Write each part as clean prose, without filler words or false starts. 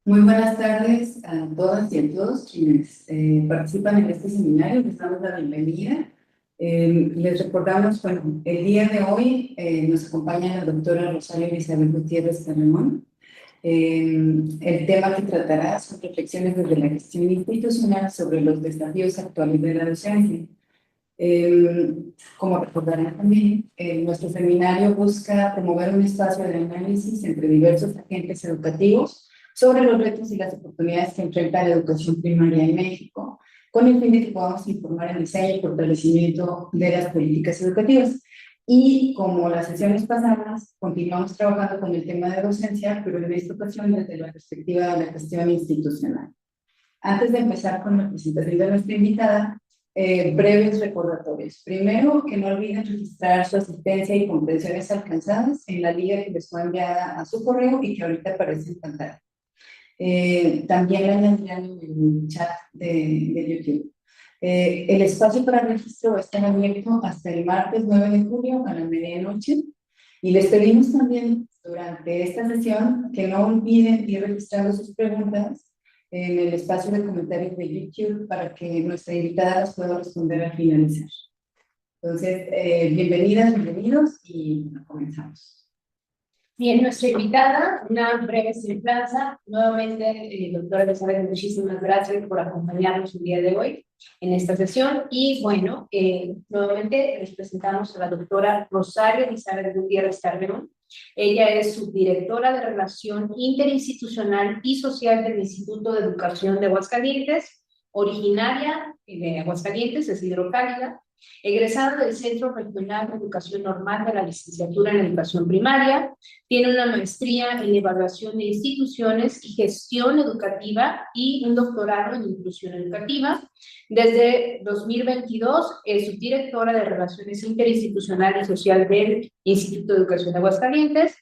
Muy buenas tardes a todas y a todos quienes participan en este seminario. Les damos la bienvenida. Les recordamos, bueno, el día de hoy nos acompaña la doctora Rosario Elizabeth Gutiérrez Carremón. El tema que tratará son reflexiones desde la gestión institucional sobre los desafíos actuales de la docencia. Como recordarán también, nuestro seminario busca promover un espacio de análisis entre diversos agentes educativos sobre los retos y las oportunidades que enfrenta la educación primaria en México, con el fin de que podamos informar el diseño y fortalecimiento de las políticas educativas. Y como las sesiones pasadas, continuamos trabajando con el tema de docencia, pero en esta ocasión desde la perspectiva de la gestión institucional. Antes de empezar con la presentación de nuestra invitada, breves recordatorios. Primero, que no olviden registrar su asistencia y comprensiones alcanzadas en la liga que les fue enviada a su correo y que ahorita aparece en pantalla. También la añadirán en el chat de YouTube. El espacio para registro va a estar abierto hasta el martes 9 de julio a la medianoche. Y les pedimos también durante esta sesión que no olviden ir registrando sus preguntas en el espacio de comentarios de YouTube para que nuestra invitada las pueda responder al finalizar. Entonces, bienvenidas, bienvenidos y comenzamos. Bien, nuestra invitada, una breve semblanza. Nuevamente, doctora Elizabeth, muchísimas gracias por acompañarnos el día de hoy en esta sesión. Y bueno, nuevamente les presentamos a la doctora Rosario Elizabeth Gutiérrez Carremón. Ella es subdirectora de Relación Interinstitucional y Social del Instituto de Educación de Aguascalientes, originaria de Aguascalientes, es hidrocálida, egresada del Centro Regional de Educación Normal de la Licenciatura en Educación Primaria, tiene una maestría en Evaluación de Instituciones y Gestión Educativa y un doctorado en Inclusión Educativa. Desde 2022 es subdirectora de Relaciones Interinstitucional y Social del Instituto de Educación de Aguascalientes.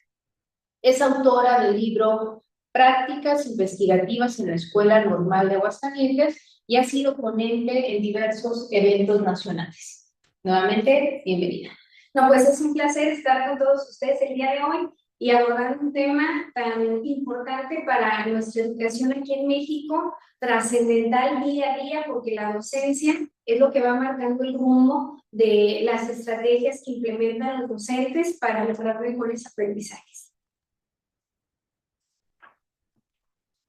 Es autora del libro Prácticas Investigativas en la Escuela Normal de Aguascalientes y ha sido ponente en diversos eventos nacionales. Nuevamente, bienvenida. No, pues es un placer estar con todos ustedes el día de hoy y abordar un tema tan importante para nuestra educación aquí en México, trascendental día a día, porque la docencia es lo que va marcando el rumbo de las estrategias que implementan los docentes para lograr mejores aprendizajes.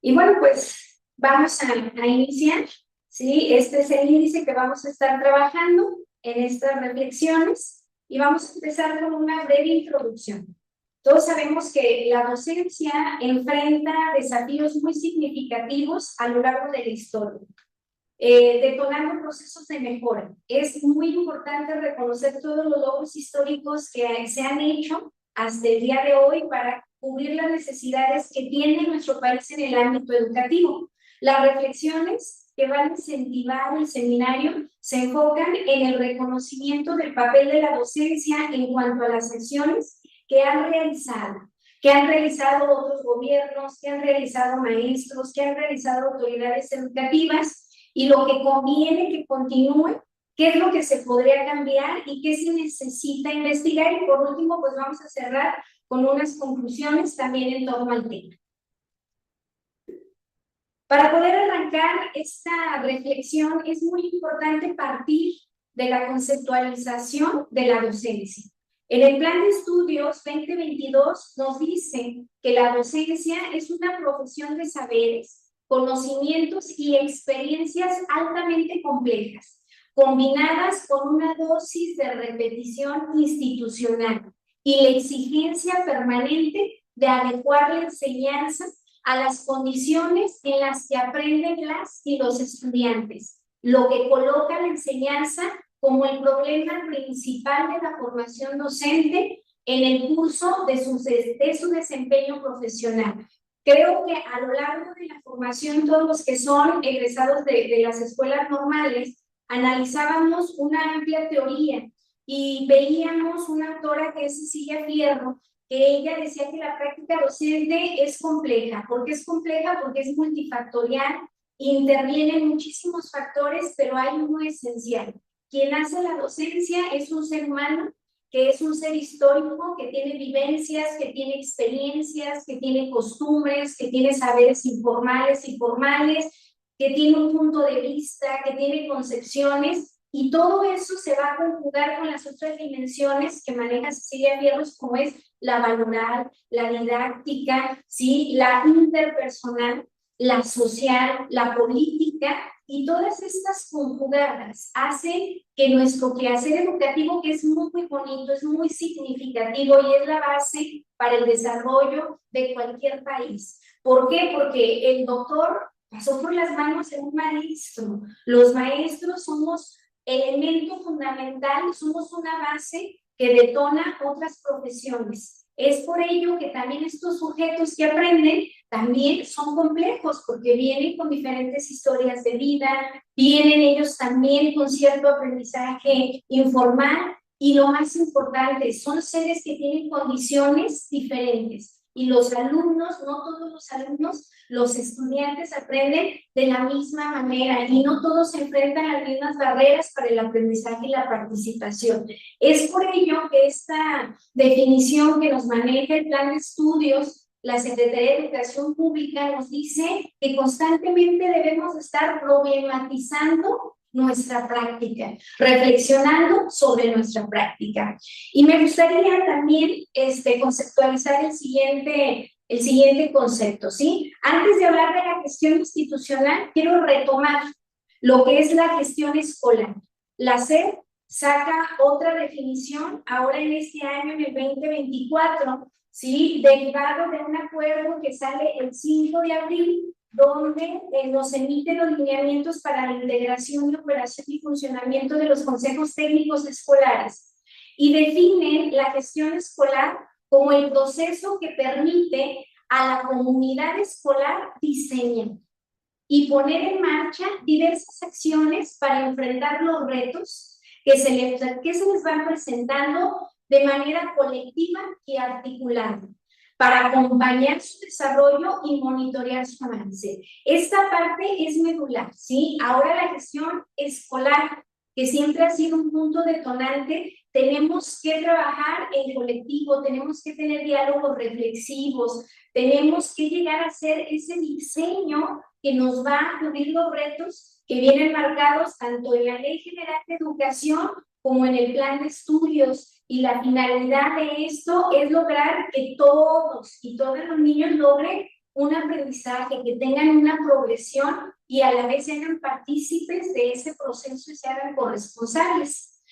Y bueno, pues vamos a iniciar. ¿Sí? Este es el índice que vamos a estar trabajando en estas reflexiones y vamos a empezar con una breve introducción. Todos sabemos que la docencia enfrenta desafíos muy significativos a lo largo de la historia, detonando procesos de mejora. Es muy importante reconocer todos los logros históricos que se han hecho hasta el día de hoy para cubrir las necesidades que tiene nuestro país en el ámbito educativo. Las reflexiones que van a incentivar el seminario se enfocan en el reconocimiento del papel de la docencia en cuanto a las acciones que han realizado otros gobiernos, que han realizado maestros, que han realizado autoridades educativas, y lo que conviene que continúe, qué es lo que se podría cambiar y qué se necesita investigar. Y por último, pues vamos a cerrar con unas conclusiones también en torno al tema. Para poder arrancar esta reflexión es muy importante partir de la conceptualización de la docencia. En el Plan de Estudios 2022 nos dice que la docencia es una profesión de saberes, conocimientos y experiencias altamente complejas, combinadas con una dosis de repetición institucional y la exigencia permanente de adecuar la enseñanza a las condiciones en las que aprenden las y los estudiantes, lo que coloca la enseñanza como el problema principal de la formación docente en el curso de su desempeño profesional. Creo que a lo largo de la formación, todos los que son egresados de las escuelas normales, analizábamos una amplia teoría y veíamos una autora que es Cecilia Fierro, que ella decía que la práctica docente es compleja. ¿Por qué es compleja? Porque es multifactorial, intervienen muchísimos factores, pero hay uno esencial. Quien hace la docencia es un ser humano, que es un ser histórico, que tiene vivencias, que tiene experiencias, que tiene costumbres, que tiene saberes informales y formales, que tiene un punto de vista, que tiene concepciones, y todo eso se va a conjugar con las otras dimensiones que maneja Cecilia Fierros, como es la valoral, la didáctica, ¿sí? La interpersonal, la social, la política, y todas estas conjugadas hacen que nuestro quehacer educativo, que es muy, muy bonito, es muy significativo y es la base para el desarrollo de cualquier país. ¿Por qué? Porque el doctor pasó por las manos de un maestro. Los maestros somos elemento fundamental, somos una base que detona otras profesiones. Es por ello que también estos sujetos que aprenden también son complejos, porque vienen con diferentes historias de vida, vienen ellos también con cierto aprendizaje informal, y lo más importante, son seres que tienen condiciones diferentes. Y los alumnos, no todos los alumnos, los estudiantes aprenden de la misma manera y no todos se enfrentan a las mismas barreras para el aprendizaje y la participación. Es por ello que esta definición que nos maneja el plan de estudios, la Secretaría de Educación Pública, nos dice que constantemente debemos estar problematizando nuestra práctica, reflexionando sobre nuestra práctica. Y me gustaría también conceptualizar el siguiente concepto, ¿sí? Antes de hablar de la gestión institucional, quiero retomar lo que es la gestión escolar. La SEP saca otra definición ahora en este año, en el 2024, ¿sí? Derivado de un acuerdo que sale el 5 de abril, donde nos emiten los lineamientos para la integración y operación y funcionamiento de los consejos técnicos escolares, y definen la gestión escolar como el proceso que permite a la comunidad escolar diseñar y poner en marcha diversas acciones para enfrentar los retos que se les van presentando de manera colectiva y articulada, para acompañar su desarrollo y monitorear su avance. Esta parte es medular, ¿sí? Ahora la gestión escolar, que siempre ha sido un punto detonante, tenemos que trabajar en colectivo, tenemos que tener diálogos reflexivos, tenemos que llegar a hacer ese diseño que nos va a cubrir los retos que vienen marcados tanto en la Ley General de Educación como en el plan de estudios. Y la finalidad de esto es lograr que todos y todos los niños logren un aprendizaje, que tengan una progresión y a la vez sean partícipes de ese proceso y se hagan corresponsables.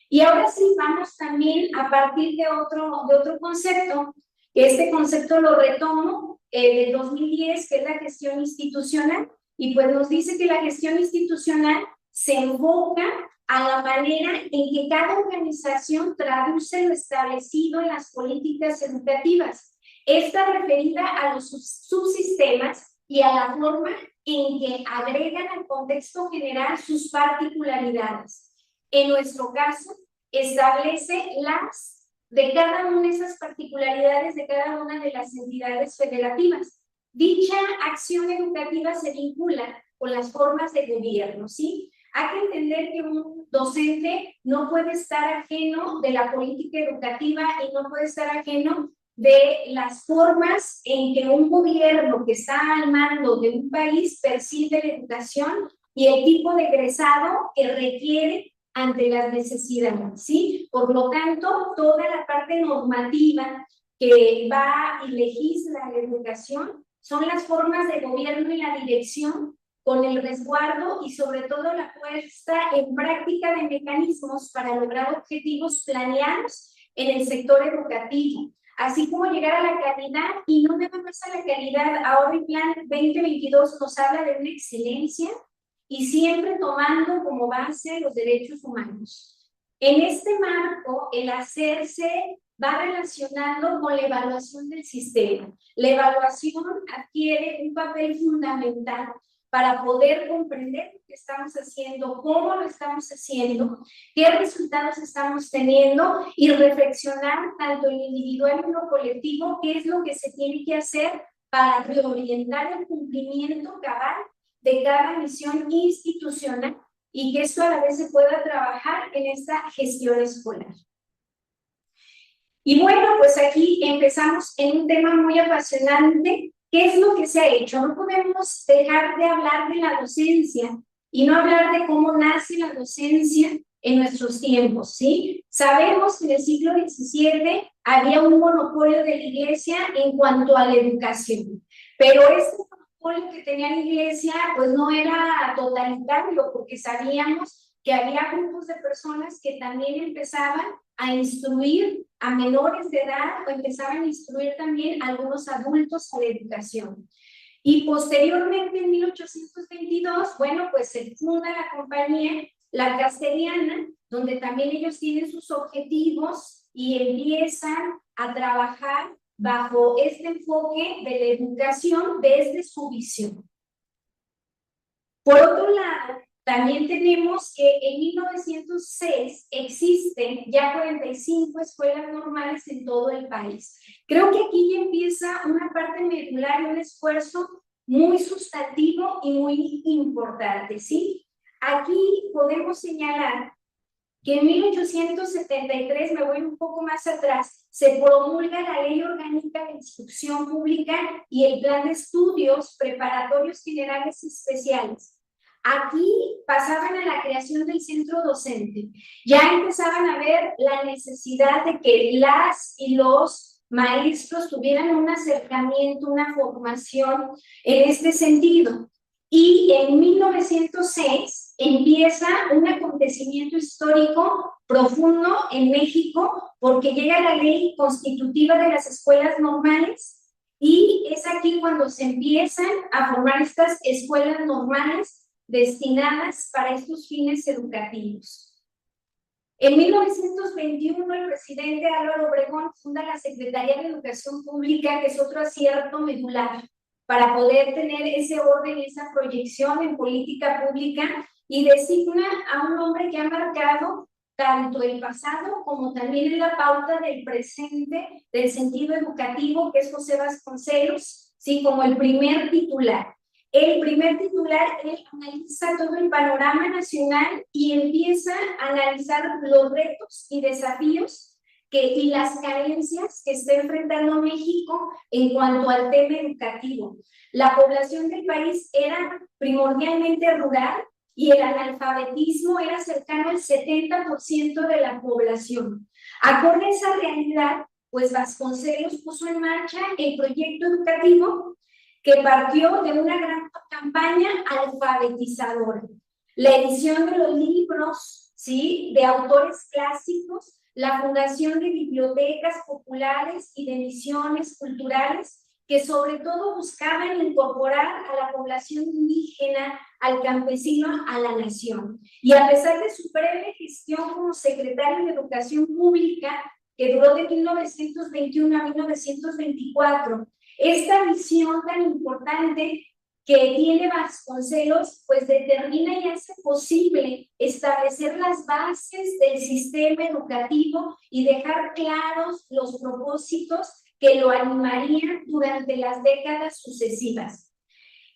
Y ahora sí, vamos también a partir de otro concepto, que este concepto lo retomo del 2010, que es la gestión institucional, y pues nos dice que la gestión institucional se enfoca a la manera en que cada organización traduce lo establecido en las políticas educativas. Esta referida a los subsistemas y a la forma en que agregan al contexto general sus particularidades. En nuestro caso, establece las de cada una de esas particularidades de cada una de las entidades federativas. Dicha acción educativa se vincula con las formas de gobierno, ¿sí? Hay que entender que un docente no puede estar ajeno de la política educativa y no puede estar ajeno de las formas en que un gobierno que está al mando de un país percibe la educación y el tipo de egresado que requiere ante las necesidades, ¿sí? Por lo tanto, toda la parte normativa que va y legisla la educación son las formas de gobierno y la dirección, con el resguardo y sobre todo la puesta en práctica de mecanismos para lograr objetivos planeados en el sector educativo, así como llegar a la calidad, y no nada más a la calidad. Ahora el plan 2022 nos habla de una excelencia y siempre tomando como base los derechos humanos. En este marco, el hacerse va relacionando con la evaluación del sistema. La evaluación adquiere un papel fundamental para poder comprender lo que estamos haciendo, cómo lo estamos haciendo, qué resultados estamos teniendo y reflexionar tanto en lo individual como en lo colectivo, qué es lo que se tiene que hacer para reorientar el cumplimiento cabal de cada misión institucional y que esto a la vez se pueda trabajar en esta gestión escolar. Y bueno, pues aquí empezamos en un tema muy apasionante. ¿Qué es lo que se ha hecho? No podemos dejar de hablar de la docencia y no hablar de cómo nace la docencia en nuestros tiempos, ¿sí? Sabemos que en el siglo XVII había un monopolio de la Iglesia en cuanto a la educación, pero este monopolio que tenía la Iglesia pues no era totalitario, porque sabíamos que había grupos de personas que también empezaban a instruir a menores de edad o empezaban a instruir también a algunos adultos a la educación. Y posteriormente, en 1822, bueno, pues se funda la compañía La Casteliana, donde también ellos tienen sus objetivos y empiezan a trabajar bajo este enfoque de la educación desde su visión. Por otro lado, también tenemos que en 1906 existen ya 45 escuelas normales en todo el país. Creo que aquí ya empieza una parte medular y un esfuerzo muy sustantivo y muy importante, ¿sí? Aquí podemos señalar que en 1873, me voy un poco más atrás, se promulga la Ley Orgánica de Instrucción Pública y el Plan de Estudios Preparatorios Generales y Especiales. Aquí pasaban a la creación del centro docente. Ya empezaban a ver la necesidad de que las y los maestros tuvieran un acercamiento, una formación en este sentido. Y en 1906 empieza un acontecimiento histórico profundo en México, porque llega la ley constitutiva de las escuelas normales y es aquí cuando se empiezan a formar estas escuelas normales destinadas para estos fines educativos. En 1921, el presidente Álvaro Obregón funda la Secretaría de Educación Pública, que es otro acierto medular para poder tener ese orden y esa proyección en política pública, y designa a un hombre que ha marcado tanto el pasado como también en la pauta del presente del sentido educativo, que es José Vasconcelos, ¿sí? Como el primer titular. El primer titular, él analiza todo el panorama nacional y empieza a analizar los retos y desafíos y las carencias que está enfrentando México en cuanto al tema educativo. La población del país era primordialmente rural y el analfabetismo era cercano al 70% de la población. Acorde a esa realidad, pues Vasconcelos puso en marcha el proyecto educativo que partió de una gran campaña alfabetizadora. La edición de los libros, ¿sí?, de autores clásicos, la fundación de bibliotecas populares y de misiones culturales que sobre todo buscaban incorporar a la población indígena, al campesino, a la nación. Y a pesar de su breve gestión como secretario de Educación Pública, que duró de 1921 a 1924, esta visión tan importante que tiene Vasconcelos, pues determina y hace posible establecer las bases del sistema educativo y dejar claros los propósitos que lo animarían durante las décadas sucesivas.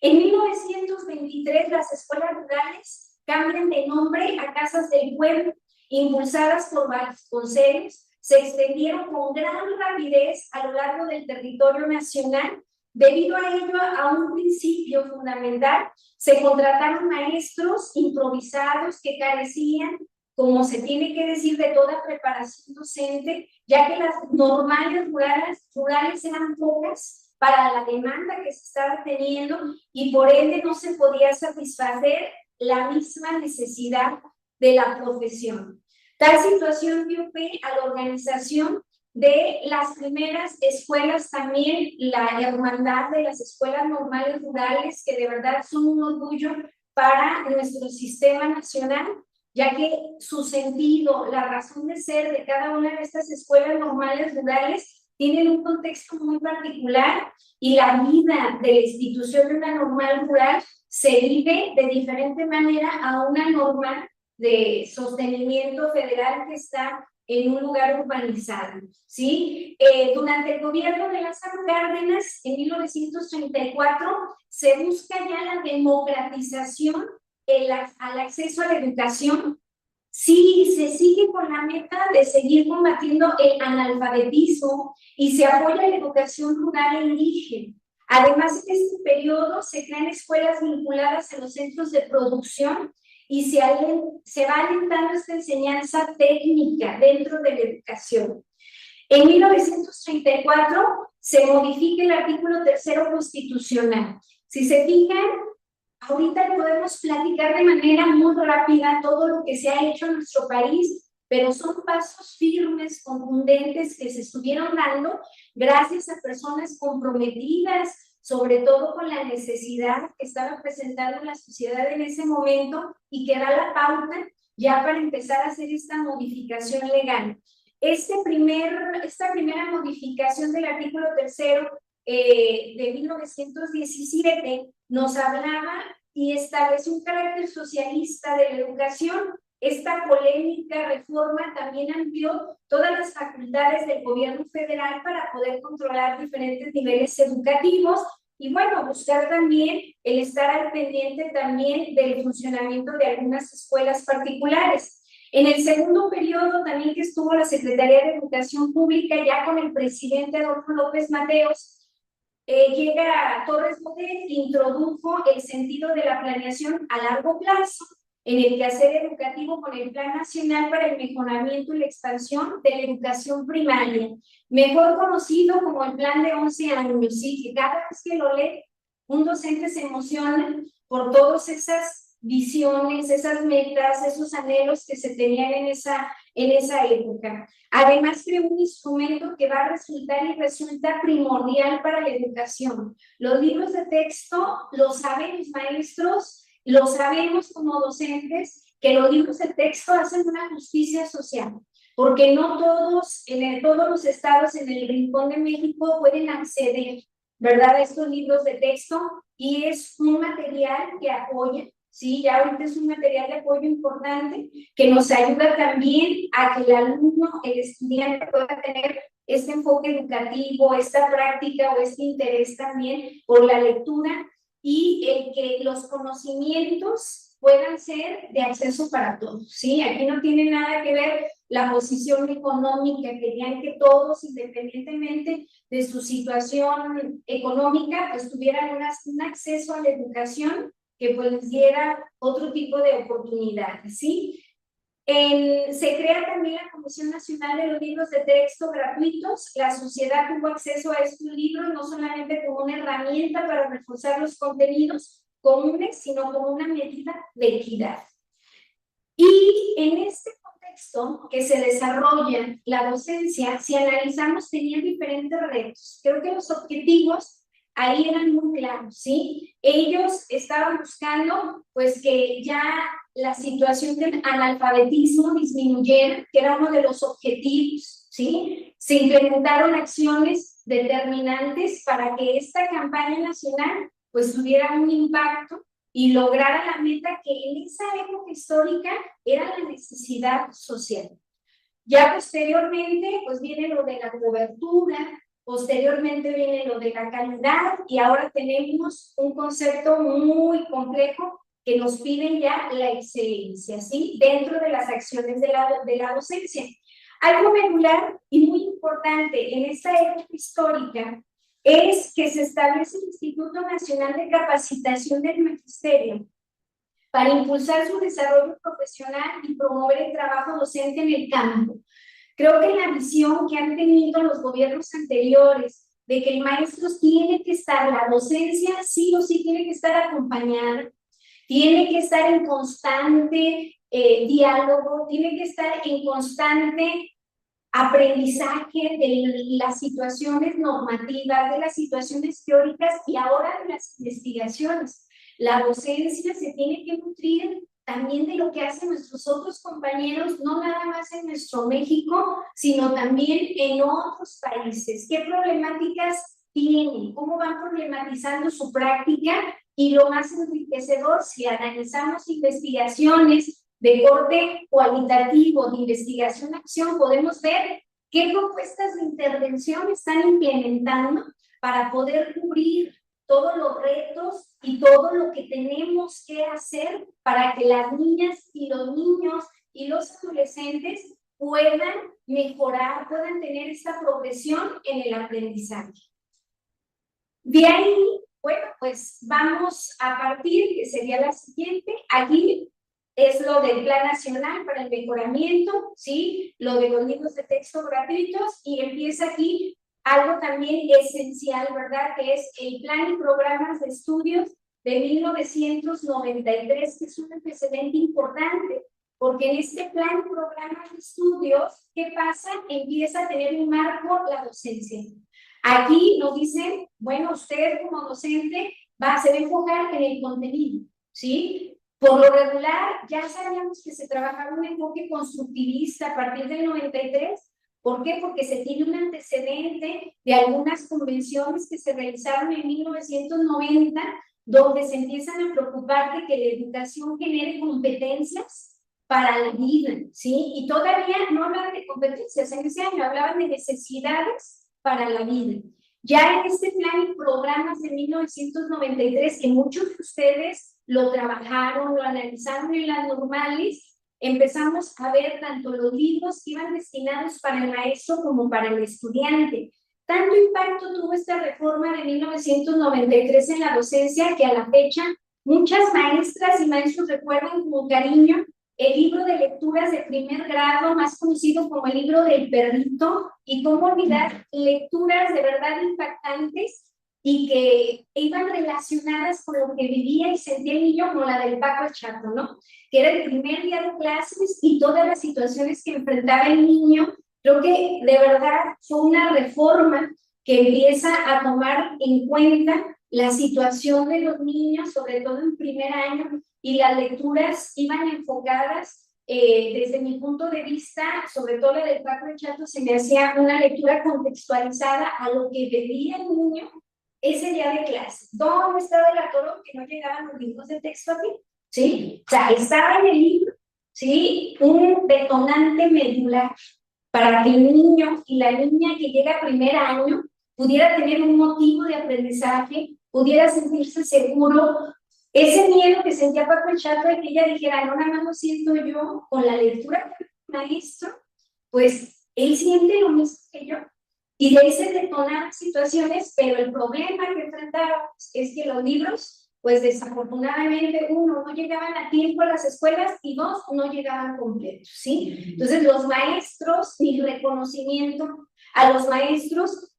En 1923, las escuelas rurales cambian de nombre a Casas del Pueblo, impulsadas por Vasconcelos, se extendieron con gran rapidez a lo largo del territorio nacional. Debido a ello, a un principio fundamental, se contrataron maestros improvisados que carecían, como se tiene que decir, de toda preparación docente, ya que las normales rurales eran pocas para la demanda que se estaba teniendo y por ende no se podía satisfacer la misma necesidad de la profesión. Tal situación dio pie a la organización de las primeras escuelas, también la hermandad de las escuelas normales rurales, que de verdad son un orgullo para nuestro sistema nacional, ya que su sentido, la razón de ser de cada una de estas escuelas normales rurales tienen un contexto muy particular y la vida de la institución de una normal rural se vive de diferente manera a una normal de sostenimiento federal que está en un lugar urbanizado, ¿sí? Durante el gobierno de Lázaro Cárdenas, en 1934, se busca ya la democratización al acceso a la educación. Sí, se sigue con la meta de seguir combatiendo el analfabetismo y se apoya la educación rural e indígena. Además, en este periodo se crean escuelas vinculadas a los centros de producción y se va alentando esta enseñanza técnica dentro de la educación. En 1934 se modifica el artículo 3º constitucional. Si se fijan, ahorita podemos platicar de manera muy rápida todo lo que se ha hecho en nuestro país, pero son pasos firmes, contundentes que se estuvieron dando gracias a personas comprometidas, sobre todo con la necesidad que estaba presentando la sociedad en ese momento y que da la pauta ya para empezar a hacer esta modificación legal. Esta primera modificación del artículo 3º de 1917 nos hablaba y estableció un carácter socialista de la educación. Esta polémica reforma también amplió todas las facultades del gobierno federal para poder controlar diferentes niveles educativos y, bueno, buscar también el estar al pendiente también del funcionamiento de algunas escuelas particulares. En el segundo periodo también que estuvo la Secretaría de Educación Pública, ya con el presidente Adolfo López Mateos, llega a Torres Bodet, introdujo el sentido de la planeación a largo plazo en el quehacer educativo con el Plan Nacional para el Mejoramiento y la Expansión de la Educación Primaria, mejor conocido como el Plan de 11 años, ¿sí? Que cada vez que lo lee, un docente se emociona por todas esas visiones, esas metas, esos anhelos que se tenían en esa época. Además, creó un instrumento que va a resultar y resulta primordial para la educación. Los libros de texto, lo saben los maestros, lo sabemos como docentes, que los libros de texto hacen una justicia social, porque no todos, todos los estados en el rincón de México pueden acceder, ¿verdad?, a estos libros de texto, y es un material que apoya, sí, ya ahorita es un material de apoyo importante, que nos ayuda también a que el alumno, el estudiante pueda tener este enfoque educativo, esta práctica o este interés también por la lectura, y el que los conocimientos puedan ser de acceso para todos, ¿sí? Aquí no tiene nada que ver la posición económica, querían que todos, independientemente de su situación económica, pues tuvieran un acceso a la educación que pues les diera otro tipo de oportunidades, ¿sí? Se crea también la Comisión Nacional de los Libros de Texto Gratuitos. La sociedad tuvo acceso a estos libros no solamente como una herramienta para reforzar los contenidos comunes, sino como una medida de equidad. Y en este contexto que se desarrolla la docencia, si analizamos, tenía diferentes retos. Creo que los objetivos ahí eran muy claros, ¿sí? Ellos estaban buscando, pues, que ya la situación del analfabetismo disminuyera, que era uno de los objetivos, ¿sí? Se implementaron acciones determinantes para que esta campaña nacional, pues, tuviera un impacto y lograra la meta que en esa época histórica era la necesidad social. Ya posteriormente, pues, viene lo de la cobertura, posteriormente viene lo de la calidad y ahora tenemos un concepto muy complejo que nos piden ya la excelencia, ¿sí? Dentro de las acciones de la docencia. Algo regular y muy importante en esta época histórica es que se establece el Instituto Nacional de Capacitación del Magisterio para impulsar su desarrollo profesional y promover el trabajo docente en el campo. Creo que la visión que han tenido los gobiernos anteriores de que el maestro tiene que estar, la docencia sí o sí tiene que estar acompañada, tiene que estar en constante diálogo, tiene que estar en constante aprendizaje de las situaciones normativas, de las situaciones teóricas y ahora de las investigaciones. La docencia se tiene que nutrir también de lo que hacen nuestros otros compañeros, no nada más en nuestro México, sino también en otros países. ¿Qué problemáticas tienen? ¿Cómo van problematizando su práctica? Y lo más enriquecedor, si analizamos investigaciones de corte cualitativo, de investigación-acción, podemos ver qué propuestas de intervención están implementando para poder cubrir todos los retos y todo lo que tenemos que hacer para que las niñas y los niños y los adolescentes puedan mejorar, puedan tener esta progresión en el aprendizaje. De ahí, bueno, pues vamos a partir, que sería la siguiente. Aquí es lo del Plan Nacional para el Mejoramiento, ¿sí? Lo de los libros de texto gratuitos, y empieza aquí algo también esencial, ¿verdad? Que es el Plan y Programas de Estudios de 1993, que es un antecedente importante, porque en este Plan y Programas de Estudios, ¿qué pasa? Empieza a tener un marco la docencia. Aquí nos dicen, bueno, usted como docente se va a enfocar en el contenido, ¿sí? Por lo regular, ya sabíamos que se trabajaba un enfoque constructivista a partir del 93. ¿Por qué? Porque se tiene un antecedente de algunas convenciones que se realizaron en 1990, donde se empiezan a preocupar de que la educación genere competencias para la vida, ¿sí? Y todavía no hablaban de competencias, en ese año hablaban de necesidades para la vida. Ya en este plan y programas de 1993, que muchos de ustedes lo trabajaron, lo analizaron en las normales, empezamos a ver tanto los libros que iban destinados para el maestro como para el estudiante. Tanto impacto tuvo esta reforma de 1993 en la docencia que a la fecha muchas maestras y maestros recuerdan con cariño el libro de lecturas de primer grado, más conocido como el libro del perrito, y cómo olvidar lecturas de verdad impactantes y que iban relacionadas con lo que vivía y sentía el niño, como la del Paco Chato, ¿no? Que era el primer día de clases y todas las situaciones que enfrentaba el niño. Creo que de verdad fue una reforma que empieza a tomar en cuenta la situación de los niños, sobre todo en primer año, y las lecturas iban enfocadas, desde mi punto de vista, sobre todo la del Paco Chato, se me hacía una lectura contextualizada a lo que veía el niño ese día de clase. ¿Dónde estaba el atoro que no llegaban los libros de texto aquí? ¿Sí? O sea, estaba en el libro, ¿sí? Un detonante medular para que el niño y la niña que llega a primer año pudiera tener un motivo de aprendizaje, pudiera sentirse seguro. Ese miedo que sentía Paco el Chato de que ella dijera, no, nada más lo siento yo, con la lectura del maestro, pues él siente lo mismo que yo. Y de ahí se detonan situaciones, pero el problema que enfrentábamos es que los libros, pues desafortunadamente, uno, no llegaban a tiempo a las escuelas y dos, no llegaban completos, ¿sí? Entonces los maestros, mi reconocimiento a los maestros,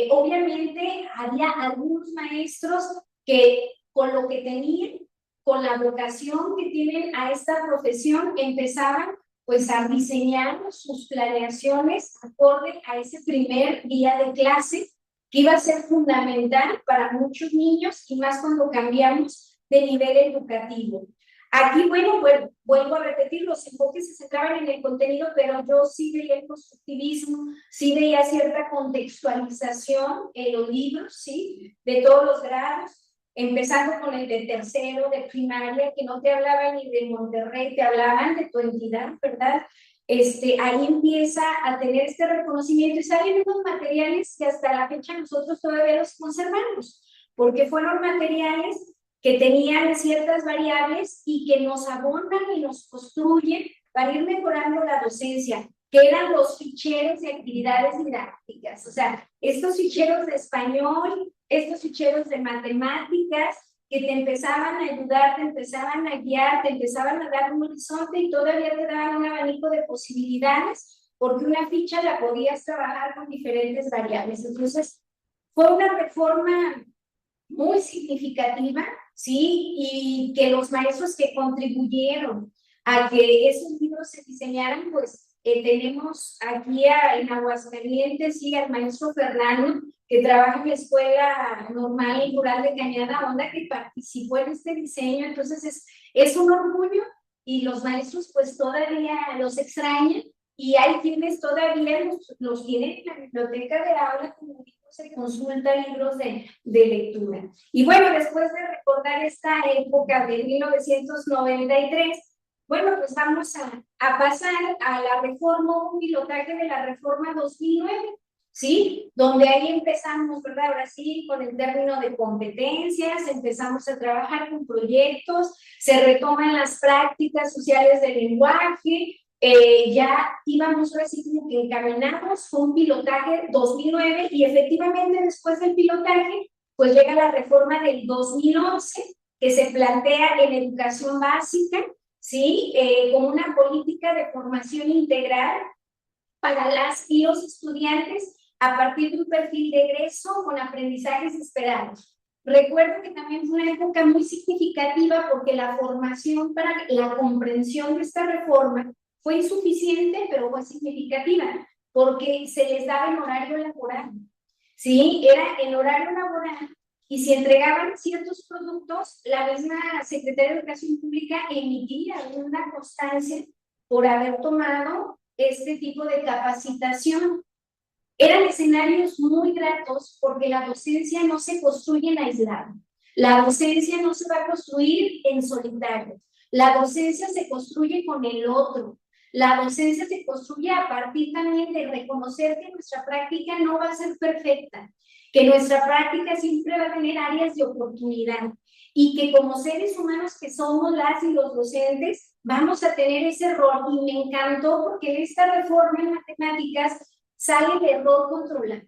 obviamente había algunos maestros que con lo que tenían, con la vocación que tienen a esta profesión, empezaban pues a diseñar sus planeaciones acorde a ese primer día de clase, que iba a ser fundamental para muchos niños y más cuando cambiamos de nivel educativo. Aquí, bueno, pues vuelvo a repetir, los enfoques se centraban en el contenido, pero yo sí veía el constructivismo, sí veía cierta contextualización en los libros, sí, de todos los grados, empezando con el de tercero, de primaria, que no te hablaban ni de Monterrey, te hablaban de tu entidad, ¿verdad? Ahí empieza a tener este reconocimiento y salen unos materiales que hasta la fecha nosotros todavía los conservamos, porque fueron materiales que tenían ciertas variables y que nos abonan y nos construyen para ir mejorando la docencia, que eran los ficheros de actividades didácticas. O sea, estos ficheros de español, estos ficheros de matemáticas, que te empezaban a ayudar, te empezaban a guiar, te empezaban a dar un horizonte y todavía te daban un abanico de posibilidades, porque una ficha la podías trabajar con diferentes variables. Entonces, fue una reforma muy significativa, ¿sí? Y que los maestros que contribuyeron a que esos libros se diseñaran, pues tenemos aquí en Aguascalientes, sí, al maestro Fernando, que trabaja en la Escuela Normal y Rural de Cañada Honda, que participó en este diseño. Entonces es un orgullo y los maestros pues todavía los extrañan, y hay quienes todavía los tienen en la biblioteca de aula, como digo, se consulta libros de lectura. Y bueno, después de recordar esta época de 1993, bueno, pues vamos a pasar a la reforma, un pilotaje de la reforma 2009, ¿sí? Donde ahí empezamos, ¿verdad? Ahora sí, con el término de competencias, empezamos a trabajar con proyectos, se retoman las prácticas sociales del lenguaje, ya íbamos ahora sí como que encaminados, fue un pilotaje 2009 y efectivamente después del pilotaje, pues llega la reforma del 2011 que se plantea en educación básica, ¿sí? Como una política de formación integral para las y los estudiantes a partir de un perfil de egreso con aprendizajes esperados. Recuerdo que también fue una época muy significativa porque la formación para la comprensión de esta reforma fue insuficiente, pero fue significativa, porque se les daba en horario laboral. ¿Sí? Era en horario laboral y si entregaban ciertos productos, la misma Secretaría de Educación Pública emitía una constancia por haber tomado este tipo de capacitación. Eran escenarios muy gratos porque la docencia no se construye en aislado. La docencia no se va a construir en solitario. La docencia se construye con el otro. La docencia se construye a partir también de reconocer que nuestra práctica no va a ser perfecta, que nuestra práctica siempre va a tener áreas de oportunidad y que como seres humanos que somos las y los docentes, vamos a tener ese rol. Y me encantó porque en esta reforma en matemáticas sale el error controlado.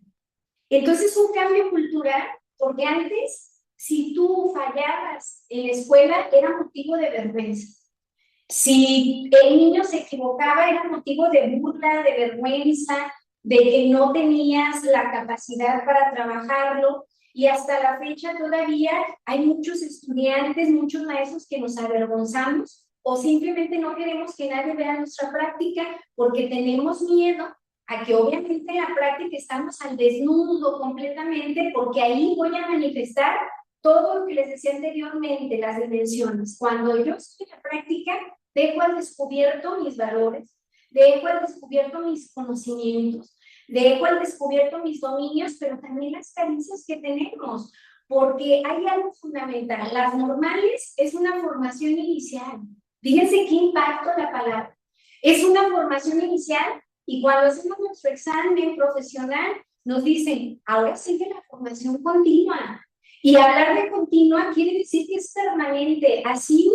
Entonces, un cambio cultural, porque antes, si tú fallabas en la escuela, era motivo de vergüenza. Si el niño se equivocaba, era motivo de burla, de vergüenza, de que no tenías la capacidad para trabajarlo. Y hasta la fecha todavía hay muchos estudiantes, muchos maestros que nos avergonzamos o simplemente no queremos que nadie vea nuestra práctica porque tenemos miedo a que obviamente en la práctica estamos al desnudo completamente, porque ahí voy a manifestar todo lo que les decía anteriormente, las dimensiones. Cuando yo estoy en la práctica, dejo al descubierto mis valores, dejo al descubierto mis conocimientos, dejo al descubierto mis dominios, pero también las carencias que tenemos, porque hay algo fundamental. Las normales es una formación inicial. Fíjense qué impacto la palabra. Es una formación inicial. Y cuando hacemos nuestro examen profesional, nos dicen, ahora sigue la formación continua. Y hablar de continua quiere decir que es permanente. Así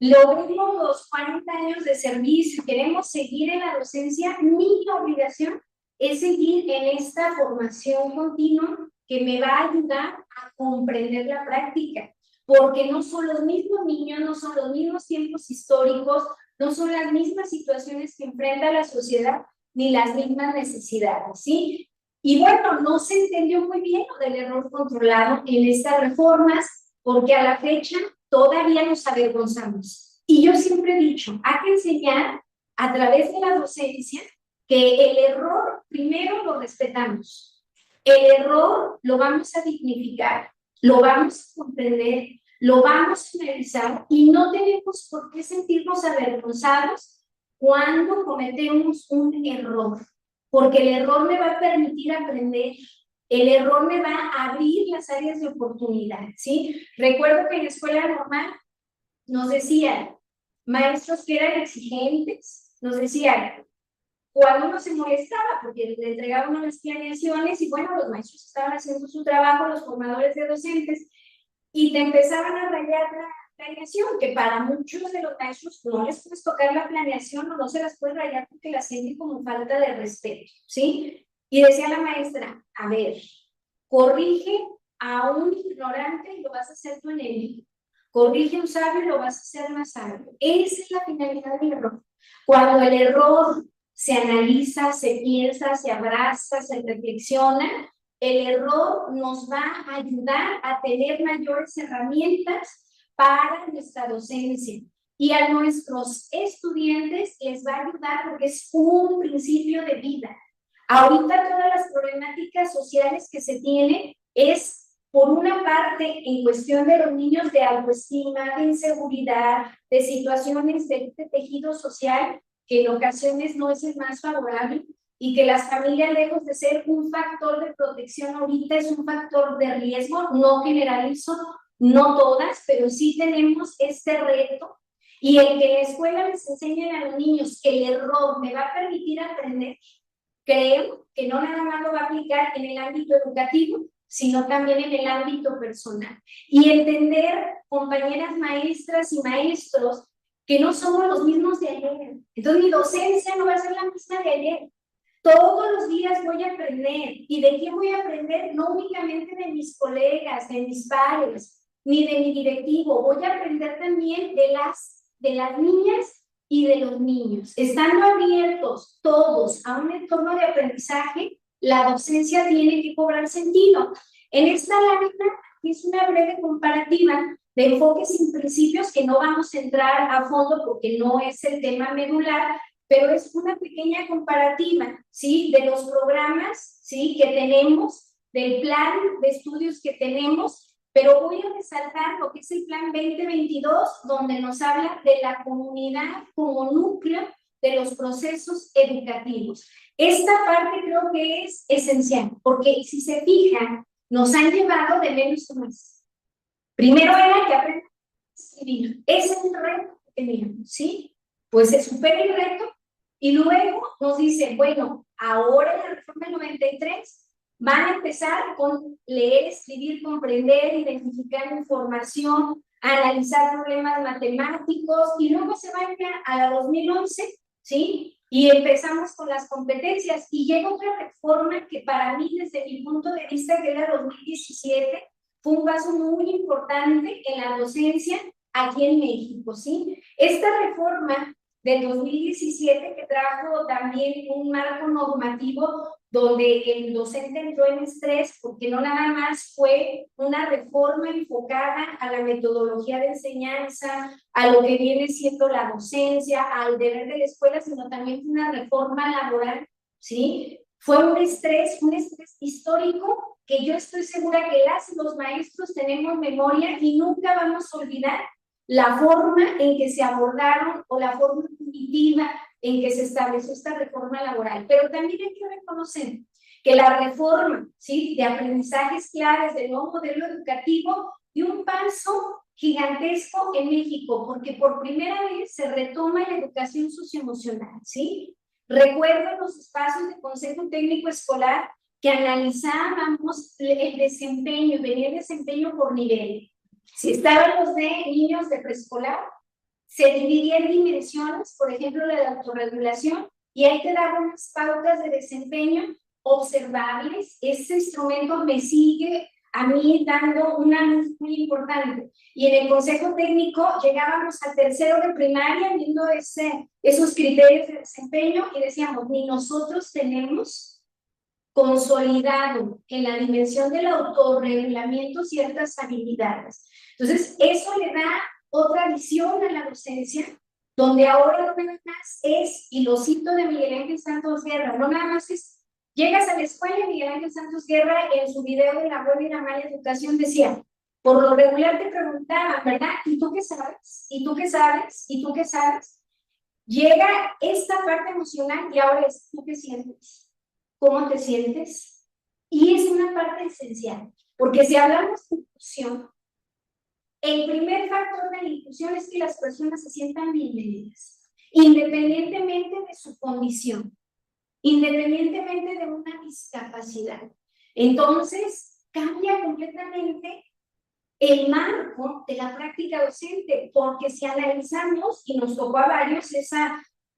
logremos los 40 años de servicio, queremos seguir en la docencia, mi obligación es seguir en esta formación continua que me va a ayudar a comprender la práctica. Porque no son los mismos niños, no son los mismos tiempos históricos, no son las mismas situaciones que enfrenta la sociedad, ni las mismas necesidades, ¿sí? Y bueno, no se entendió muy bien lo del error controlado en estas reformas, porque a la fecha todavía nos avergonzamos. Y yo siempre he dicho, hay que enseñar a través de la docencia que el error primero lo respetamos. El error lo vamos a dignificar, lo vamos a comprender, lo vamos a analizar y no tenemos por qué sentirnos avergonzados cuando cometemos un error, porque el error me va a permitir aprender, el error me va a abrir las áreas de oportunidad, ¿sí? Recuerdo que en la escuela normal nos decían, maestros que eran exigentes, nos decían, cuando uno se molestaba, porque le entregaban unas planeaciones y bueno, los maestros estaban haciendo su trabajo, los formadores de docentes, y te empezaban a rayar la planeación, que para muchos de los maestros no les puedes tocar la planeación o no se las puedes rayar porque la sienten como falta de respeto, ¿sí? Y decía la maestra, a ver, corrige a un ignorante y lo vas a hacer tu enemigo. Corrige a un sabio y lo vas a hacer más sabio. Esa es la finalidad del error. Cuando el error se analiza, se piensa, se abraza, se reflexiona, el error nos va a ayudar a tener mayores herramientas para nuestra docencia. Y a nuestros estudiantes les va a ayudar porque es un principio de vida. Ahorita todas las problemáticas sociales que se tienen es por una parte, en cuestión de los niños de autoestima, de inseguridad, de situaciones de este tejido social, que en ocasiones no es el más favorable, y que las familias, lejos de ser un factor de protección ahorita, es un factor de riesgo. No generalizo, no todas, pero sí tenemos este reto. Y el que en la escuela les enseñen a los niños que el error me va a permitir aprender, creo que no nada más lo va a aplicar en el ámbito educativo, sino también en el ámbito personal. Y entender, compañeras maestras y maestros, que no somos los mismos de ayer. Entonces mi docencia no va a ser la misma de ayer. Todos los días voy a aprender. ¿Y de qué voy a aprender? No únicamente de mis colegas, de mis pares, ni de mi directivo. Voy a aprender también de las niñas y de los niños. Estando abiertos todos a un entorno de aprendizaje, la docencia tiene que cobrar sentido. En esta lámina es una breve comparativa de enfoques y principios que no vamos a entrar a fondo porque no es el tema medular, pero es una pequeña comparativa, ¿sí? De los programas, ¿sí? Que tenemos, del plan de estudios que tenemos, pero voy a resaltar lo que es el plan 2022, donde nos habla de la comunidad como núcleo de los procesos educativos. Esta parte creo que es esencial, porque si se fijan, nos han llevado de menos a más. Primero era que aprender a escribir. Ese es el reto que teníamos, ¿sí? Pues se supera el reto y luego nos dicen, bueno, ahora en la reforma del 93 van a empezar con leer, escribir, comprender, identificar información, analizar problemas matemáticos y luego se va a la 2011, ¿sí? Y empezamos con las competencias y llega otra reforma que para mí, desde mi punto de vista, que era 2017, fue un paso muy importante en la docencia aquí en México, ¿sí? Esta reforma del 2017 que trajo también un marco normativo donde el docente entró en estrés porque no nada más fue una reforma enfocada a la metodología de enseñanza, a lo que viene siendo la docencia, al deber de la escuela, sino también fue una reforma laboral, ¿sí? Fue un estrés histórico que yo estoy segura que los maestros tenemos memoria y nunca vamos a olvidar la forma en que se abordaron o la forma definitiva en que se estableció esta reforma laboral. Pero también hay que reconocer que la reforma, ¿sí? De aprendizajes claves del nuevo modelo educativo dio un paso gigantesco en México, porque por primera vez se retoma la educación socioemocional, ¿sí? Recuerdo los espacios de consejo técnico escolar que analizábamos el desempeño, y venía el desempeño por nivel. Si estaban los de niños de preescolar, se dividía en dimensiones, por ejemplo, la de autorregulación, y ahí te daban unas pautas de desempeño observables. Ese instrumento me sigue a mí dando una muy importante. Y en el consejo técnico llegábamos al tercero de primaria viendo esos criterios de desempeño y decíamos, ni nosotros tenemos consolidado en la dimensión del autorregulamiento ciertas habilidades. Entonces, eso le da otra visión a la docencia, donde ahora no nada más es, y lo cito de Miguel Ángel Santos Guerra, no nada más es, llegas a la escuela, Miguel Ángel Santos Guerra en su video de la buena y la mala educación decía, por lo regular te preguntaban, ¿verdad? ¿Y tú qué sabes? ¿Y tú qué sabes? ¿Y tú qué sabes? Llega esta parte emocional y ahora es, ¿tú qué sientes? ¿Cómo te sientes? Y es una parte esencial, porque si hablamos de inclusión, el primer factor de la inclusión es que las personas se sientan bienvenidas, independientemente de su condición, independientemente de una discapacidad. Entonces, cambia completamente el marco de la práctica docente, porque si analizamos, y nos tocó a varios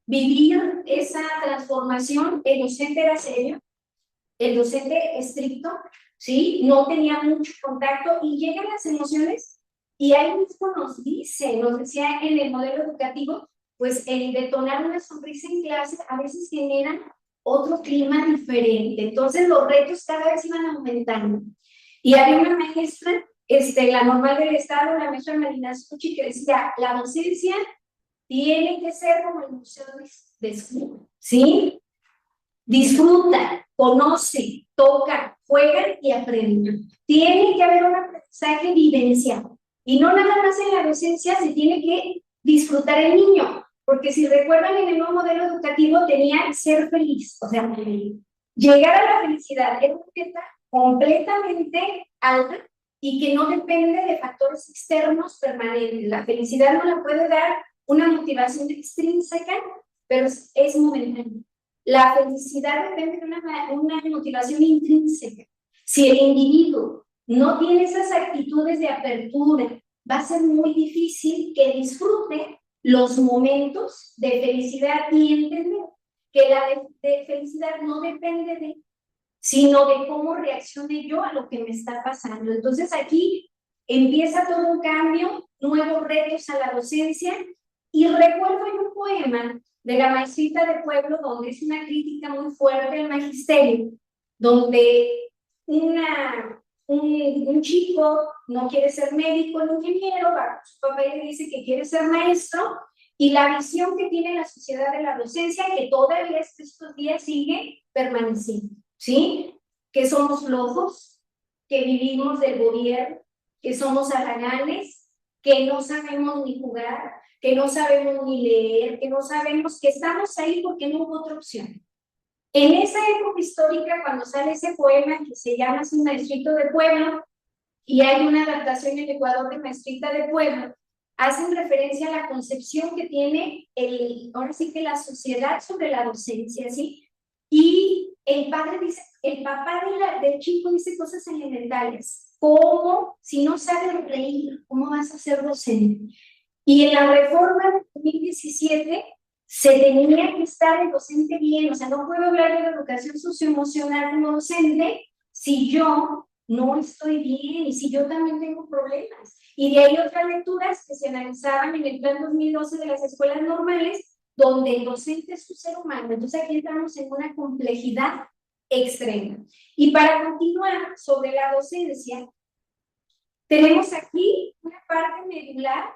vivir esa transformación, el docente era serio, el docente estricto, ¿sí? No tenía mucho contacto y llegan las emociones y ahí mismo nos decía en el modelo educativo, pues el detonar una sonrisa en clase a veces genera otro clima diferente. Entonces los retos cada vez iban aumentando. Y había una maestra, la normal del estado, la maestra Marina Suchi, que decía, la docencia tiene que ser como el museo de escuela, ¿sí? Disfruta, conoce, toca, juega y aprende. Tiene que haber un aprendizaje vivencial. Y no nada más en la docencia se tiene que disfrutar el niño, porque si recuerdan en el nuevo modelo educativo tenía ser feliz, o sea, llegar a la felicidad es una meta completamente alta y que no depende de factores externos permanentes. La felicidad no la puede dar una motivación extrínseca, pero es momentánea. La felicidad depende de una motivación intrínseca. Si el individuo no tiene esas actitudes de apertura, va a ser muy difícil que disfrute los momentos de felicidad y entender que la de felicidad no depende de, sino de cómo reaccione yo a lo que me está pasando. Entonces aquí empieza todo un cambio, nuevos retos a la docencia, y recuerdo en un poema de la maestrita de Pueblo, donde es una crítica muy fuerte al magisterio, donde un chico no quiere ser médico ni ingeniero, su papá le dice que quiere ser maestro, y la visión que tiene la sociedad de la docencia, que todavía estos días sigue permaneciendo, ¿sí? Que somos flojos, que vivimos del gobierno, que somos haraganes, que no sabemos ni jugar, que no sabemos ni leer, que no sabemos, que estamos ahí porque no hubo otra opción. En esa época histórica, cuando sale ese poema que se llama así Maestrito de Pueblo, y hay una adaptación en Ecuador de Maestrita de Pueblo, hacen referencia a la concepción que tiene ahora sí que la sociedad sobre la docencia, ¿sí? Y el padre dice, el papá del chico dice cosas elementales, como si no sabes reír, ¿cómo vas a ser docente? Y en la reforma de 2017 se tenía que estar el docente bien, o sea, no puedo hablar de la educación socioemocional como docente si yo no estoy bien y si yo también tengo problemas. Y de ahí otras lecturas que se analizaban en el plan 2012 de las escuelas normales, donde el docente es un ser humano. Entonces aquí entramos en una complejidad extrema. Y para continuar sobre la docencia, tenemos aquí una parte medular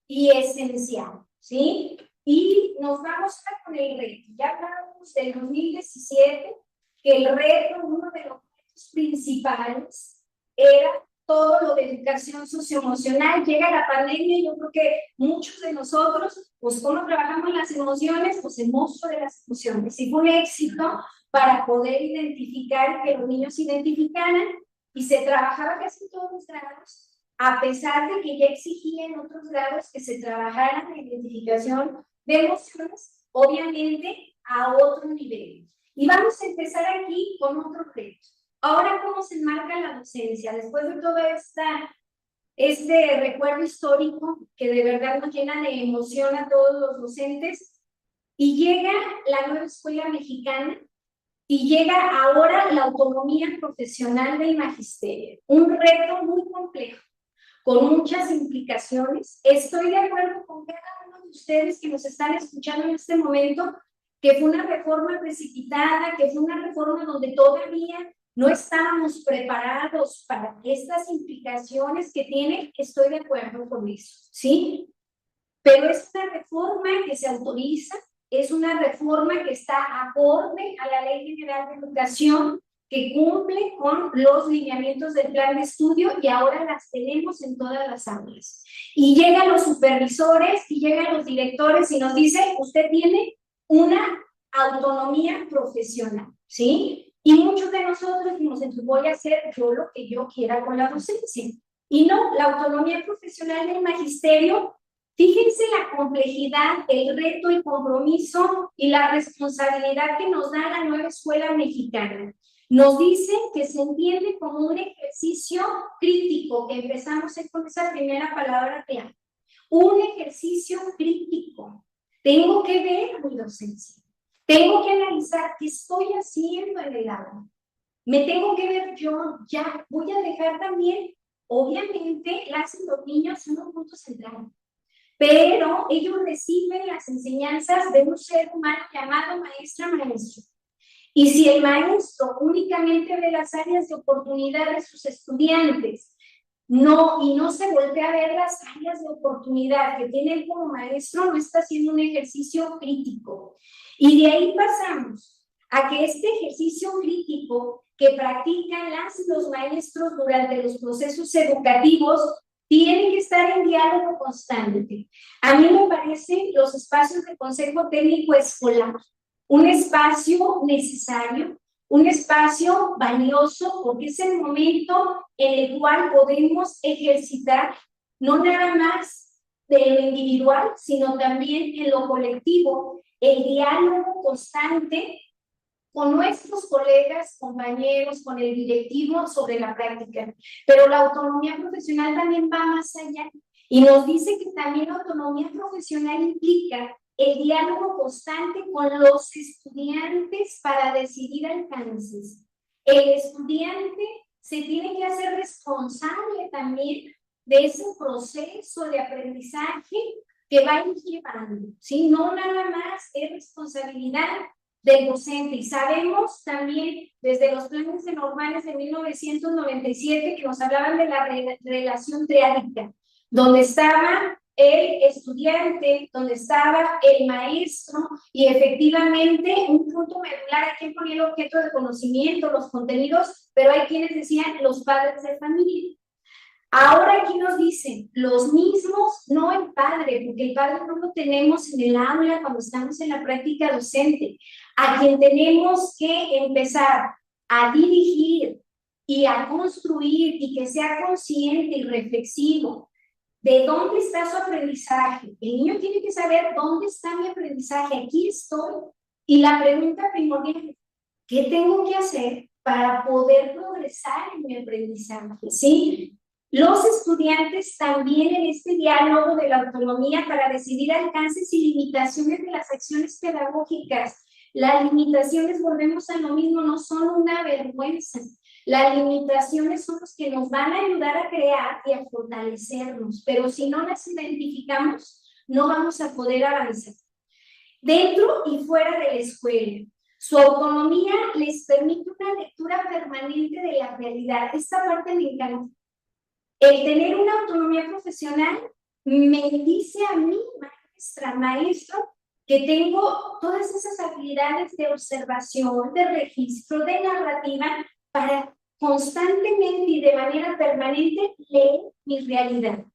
y esencial, ¿sí? Y nos vamos a con el reto. Ya hablamos del 2017, que el reto, uno de los retos principales, era todo lo de educación socioemocional. Llega la pandemia y yo creo que muchos de nosotros, pues cómo trabajamos las emociones, pues el monstruo de las emociones. Y fue un éxito para poder identificar, que los niños se identificaran, y se trabajaba casi en todos los grados, a pesar de que ya exigía en otros grados que se trabajara la identificación de emociones, obviamente a otro nivel. Y vamos a empezar aquí con otro reto. Ahora, ¿cómo se enmarca la docencia? Después de todo este recuerdo histórico que de verdad nos llena de emoción a todos los docentes, y llega la nueva escuela mexicana, y llega ahora la autonomía profesional del magisterio. Un reto muy complejo, con muchas implicaciones. Estoy de acuerdo con cada uno de ustedes que nos están escuchando en este momento, que fue una reforma precipitada, que fue una reforma donde todavía no estábamos preparados para estas implicaciones que tiene. Estoy de acuerdo con eso, ¿sí? Pero es una reforma que se autoriza, es una reforma que está acorde a la Ley General de Educación, que cumple con los lineamientos del plan de estudio, y ahora las tenemos en todas las aulas. Y llegan los supervisores y llegan los directores y nos dicen, usted tiene una autonomía profesional, ¿sí? Y muchos de nosotros decimos, entonces voy a hacer yo lo que yo quiera con la docencia. Y no, la autonomía profesional del magisterio, fíjense la complejidad, el reto, el compromiso y la responsabilidad que nos da la nueva escuela mexicana. Nos dice que se entiende como un ejercicio crítico. Empezamos con esa primera palabra clave. Un ejercicio crítico. Tengo que ver mi docencia. Tengo que analizar qué estoy haciendo en el aula. Me tengo que ver yo, ya. Voy a dejar también, obviamente, los niños son un punto central. Pero ellos reciben las enseñanzas de un ser humano llamado maestro. Y si el maestro únicamente ve las áreas de oportunidad de sus estudiantes, y no se voltea a ver las áreas de oportunidad que tiene él como maestro, no está haciendo un ejercicio crítico. Y de ahí pasamos a que este ejercicio crítico que practican las y los maestros durante los procesos educativos tiene que estar en diálogo constante. A mí me parecen los espacios de consejo técnico escolar un espacio necesario, un espacio valioso, porque es el momento en el cual podemos ejercitar no nada más de lo individual, sino también en lo colectivo, el diálogo constante con nuestros colegas, compañeros, con el directivo sobre la práctica. Pero la autonomía profesional también va más allá y nos dice que también la autonomía profesional implica el diálogo constante con los estudiantes para decidir alcances. El estudiante se tiene que hacer responsable también de ese proceso de aprendizaje que va a ir llevando, ¿sí? No nada más es responsabilidad del docente. Y sabemos también desde los planes de normales de 1997 que nos hablaban de la relación triádica, donde estaba el estudiante, donde estaba el maestro y efectivamente un punto medular, hay quien ponía el objeto de conocimiento, los contenidos, pero hay quienes decían los padres de familia. Ahora aquí nos dicen los mismos, no el padre, porque el padre no lo tenemos en el aula cuando estamos en la práctica docente. A quien tenemos que empezar a dirigir y a construir y que sea consciente y reflexivo de dónde está su aprendizaje. El niño tiene que saber dónde está mi aprendizaje. Aquí estoy. Y la pregunta primordial, ¿qué tengo que hacer para poder progresar en mi aprendizaje? ¿Sí? Los estudiantes también en este diálogo de la autonomía para decidir alcances y limitaciones de las acciones pedagógicas. Las limitaciones, volvemos a lo mismo, no son una vergüenza. Las limitaciones son los que nos van a ayudar a crear y a fortalecernos, pero si no las identificamos, no vamos a poder avanzar. Dentro y fuera de la escuela, su autonomía les permite una lectura permanente de la realidad. Esta parte me encanta. El tener una autonomía profesional me dice a mí, maestra, maestro, que tengo todas esas habilidades de observación, de registro, de narrativa, para constantemente y de manera permanente leer mi realidad.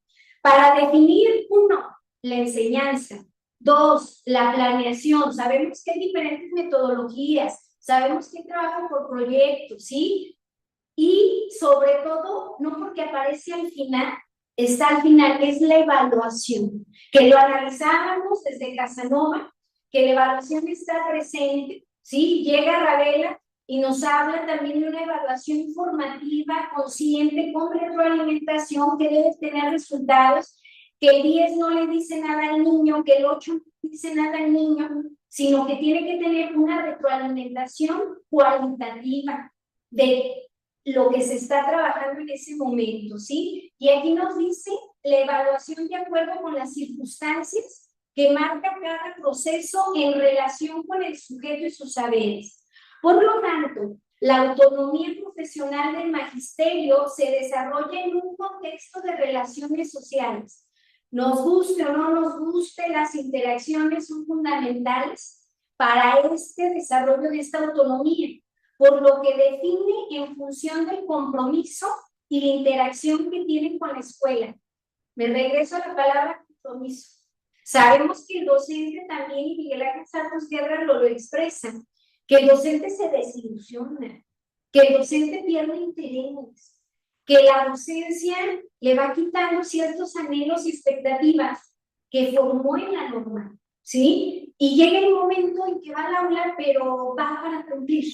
Para definir, 1, la enseñanza. 2, la planeación. Sabemos que hay diferentes metodologías, sabemos que trabajo por proyectos, ¿sí? Y sobre todo, no porque aparece al final, está al final, es la evaluación, que lo analizábamos desde Casanova, que la evaluación está presente, ¿sí? Llega Ravela y nos habla también de una evaluación informativa, consciente, con retroalimentación, que debe tener resultados, que el 10 no le dice nada al niño, que el 8 no le dice nada al niño, sino que tiene que tener una retroalimentación cualitativa de lo que se está trabajando en ese momento, ¿sí? Y aquí nos dice la evaluación de acuerdo con las circunstancias que marca cada proceso en relación con el sujeto y sus saberes. Por lo tanto, la autonomía profesional del magisterio se desarrolla en un contexto de relaciones sociales. Nos guste o no nos guste, las interacciones son fundamentales para este desarrollo de esta autonomía, por lo que define en función del compromiso y la interacción que tienen con la escuela. Me regreso a la palabra compromiso. Sabemos que el docente también, y Miguel Ángel Santos Guerra lo expresa, que el docente se desilusiona, que el docente pierde interés, que la docencia le va quitando ciertos anhelos y expectativas que formó en la norma, ¿sí? Y llega el momento en que va al aula, pero va para cumplir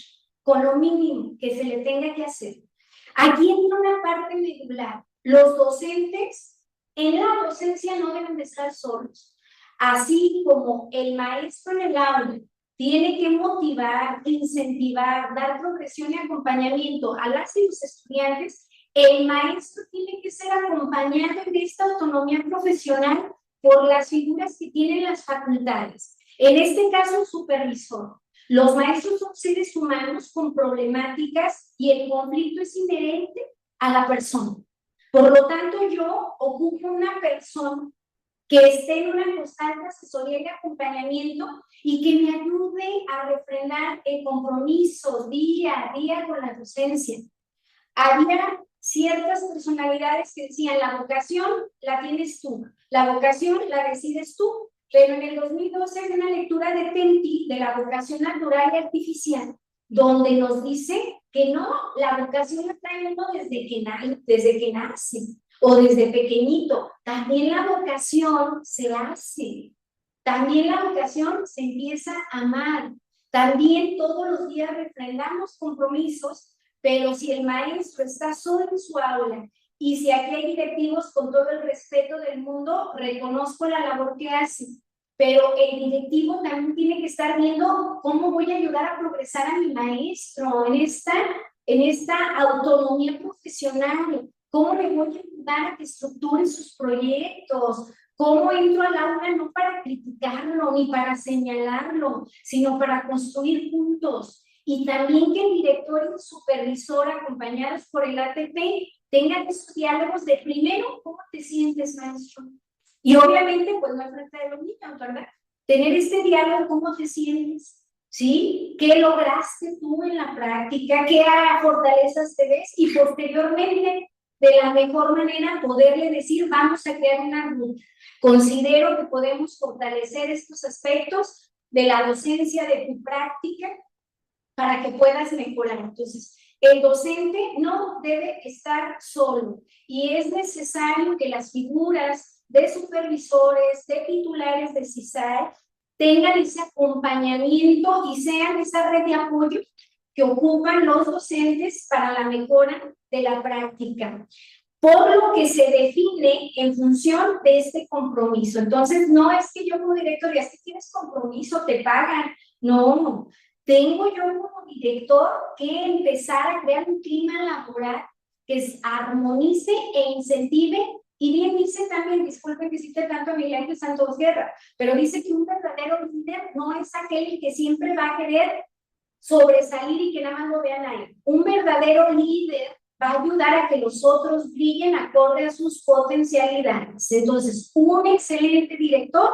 con lo mínimo que se le tenga que hacer. Aquí entra una parte medular. Los docentes en la docencia no deben de estar solos. Así como el maestro en el aula tiene que motivar, incentivar, dar progresión y acompañamiento a las y los estudiantes, el maestro tiene que ser acompañado en esta autonomía profesional por las figuras que tienen las facultades. En este caso, un supervisor. Los maestros son seres humanos con problemáticas y el conflicto es inherente a la persona. Por lo tanto, yo ocupo una persona que esté en una constante asesoría y acompañamiento y que me ayude a refrendar el compromiso día a día con la docencia. Había ciertas personalidades que decían, la vocación la tienes tú, la vocación la decides tú, pero en el 2012 hay una lectura de Tenty, de la vocación natural y artificial, donde nos dice que no, la vocación la trae uno desde que nace o desde pequeñito. También la vocación se hace, también la vocación se empieza a amar, también todos los días refrendamos compromisos, pero si el maestro está solo en su aula y si aquí hay directivos con todo el respeto del mundo, reconozco la labor que hacen, pero el directivo también tiene que estar viendo cómo voy a ayudar a progresar a mi maestro en esta autonomía profesional, cómo le voy a ayudar a que estructure sus proyectos, cómo entro al aula no para criticarlo ni para señalarlo, sino para construir juntos. Y también que el director y el supervisor, acompañados por el ATP, tengan esos diálogos de primero, ¿cómo te sientes, maestro? Y obviamente, pues no enfrente de los niños, ¿verdad? Tener este diálogo, ¿cómo te sientes? ¿Sí? ¿Qué lograste tú en la práctica? ¿Qué fortalezas te ves? Y posteriormente, de la mejor manera, poderle decir, vamos a crear una ruta. Considero que podemos fortalecer estos aspectos de la docencia, de tu práctica, para que puedas mejorar. Entonces, el docente no debe estar solo y es necesario que las figuras de supervisores, de titulares de CISAE tengan ese acompañamiento y sean esa red de apoyo que ocupan los docentes para la mejora de la práctica, por lo que se define en función de este compromiso. Entonces, no es que yo como director, ya si tienes compromiso, te pagan. No, tengo yo como director que empezar a crear un clima laboral que armonice e incentive. Y bien dice también, disculpen que cite tanto a Miguel Ángel Santos Guerra, pero dice que un verdadero líder no es aquel que siempre va a querer sobresalir y que nada más lo vean a él. Un verdadero líder va a ayudar a que los otros brillen acorde a sus potencialidades. Entonces, un excelente director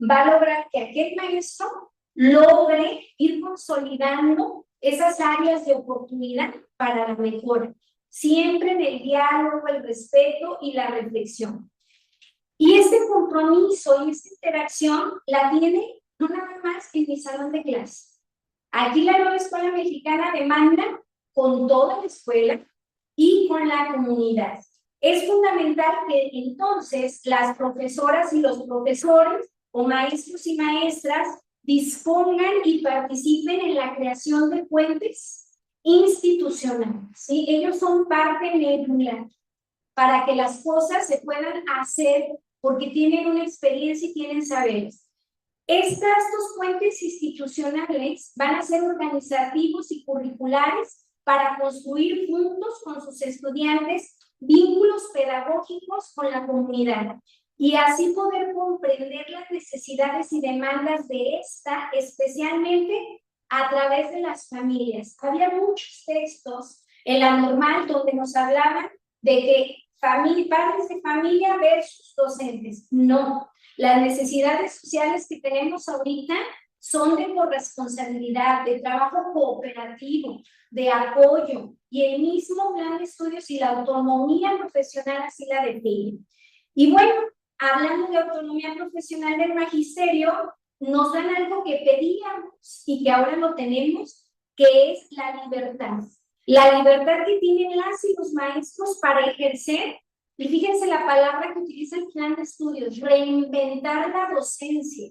va a lograr que aquel maestro logre ir consolidando esas áreas de oportunidad para la mejora, siempre en el diálogo, el respeto y la reflexión. Y este compromiso y esta interacción la tiene no nada más en mi salón de clase. Aquí la Nueva Escuela Mexicana demanda con toda la escuela y con la comunidad. Es fundamental que entonces las profesoras y los profesores o maestros y maestras dispongan y participen en la creación de puentes institucionales, ¿sí? Ellos son parte medular para que las cosas se puedan hacer porque tienen una experiencia y tienen saberes. Estos puentes institucionales van a ser organizativos y curriculares para construir juntos con sus estudiantes vínculos pedagógicos con la comunidad y así poder comprender las necesidades y demandas de esta, especialmente a través de las familias. Había muchos textos en la normal donde nos hablaban de que padres de familia versus docentes. No, las necesidades sociales que tenemos ahorita son de corresponsabilidad, de trabajo cooperativo, de apoyo, y el mismo plan de estudios y la autonomía profesional así la define. Y bueno, hablando de autonomía profesional del magisterio, nos dan algo que pedíamos y que ahora lo tenemos, que es la libertad. La libertad que tienen las y los maestros para ejercer, y fíjense la palabra que utiliza el plan de estudios, reinventar la docencia.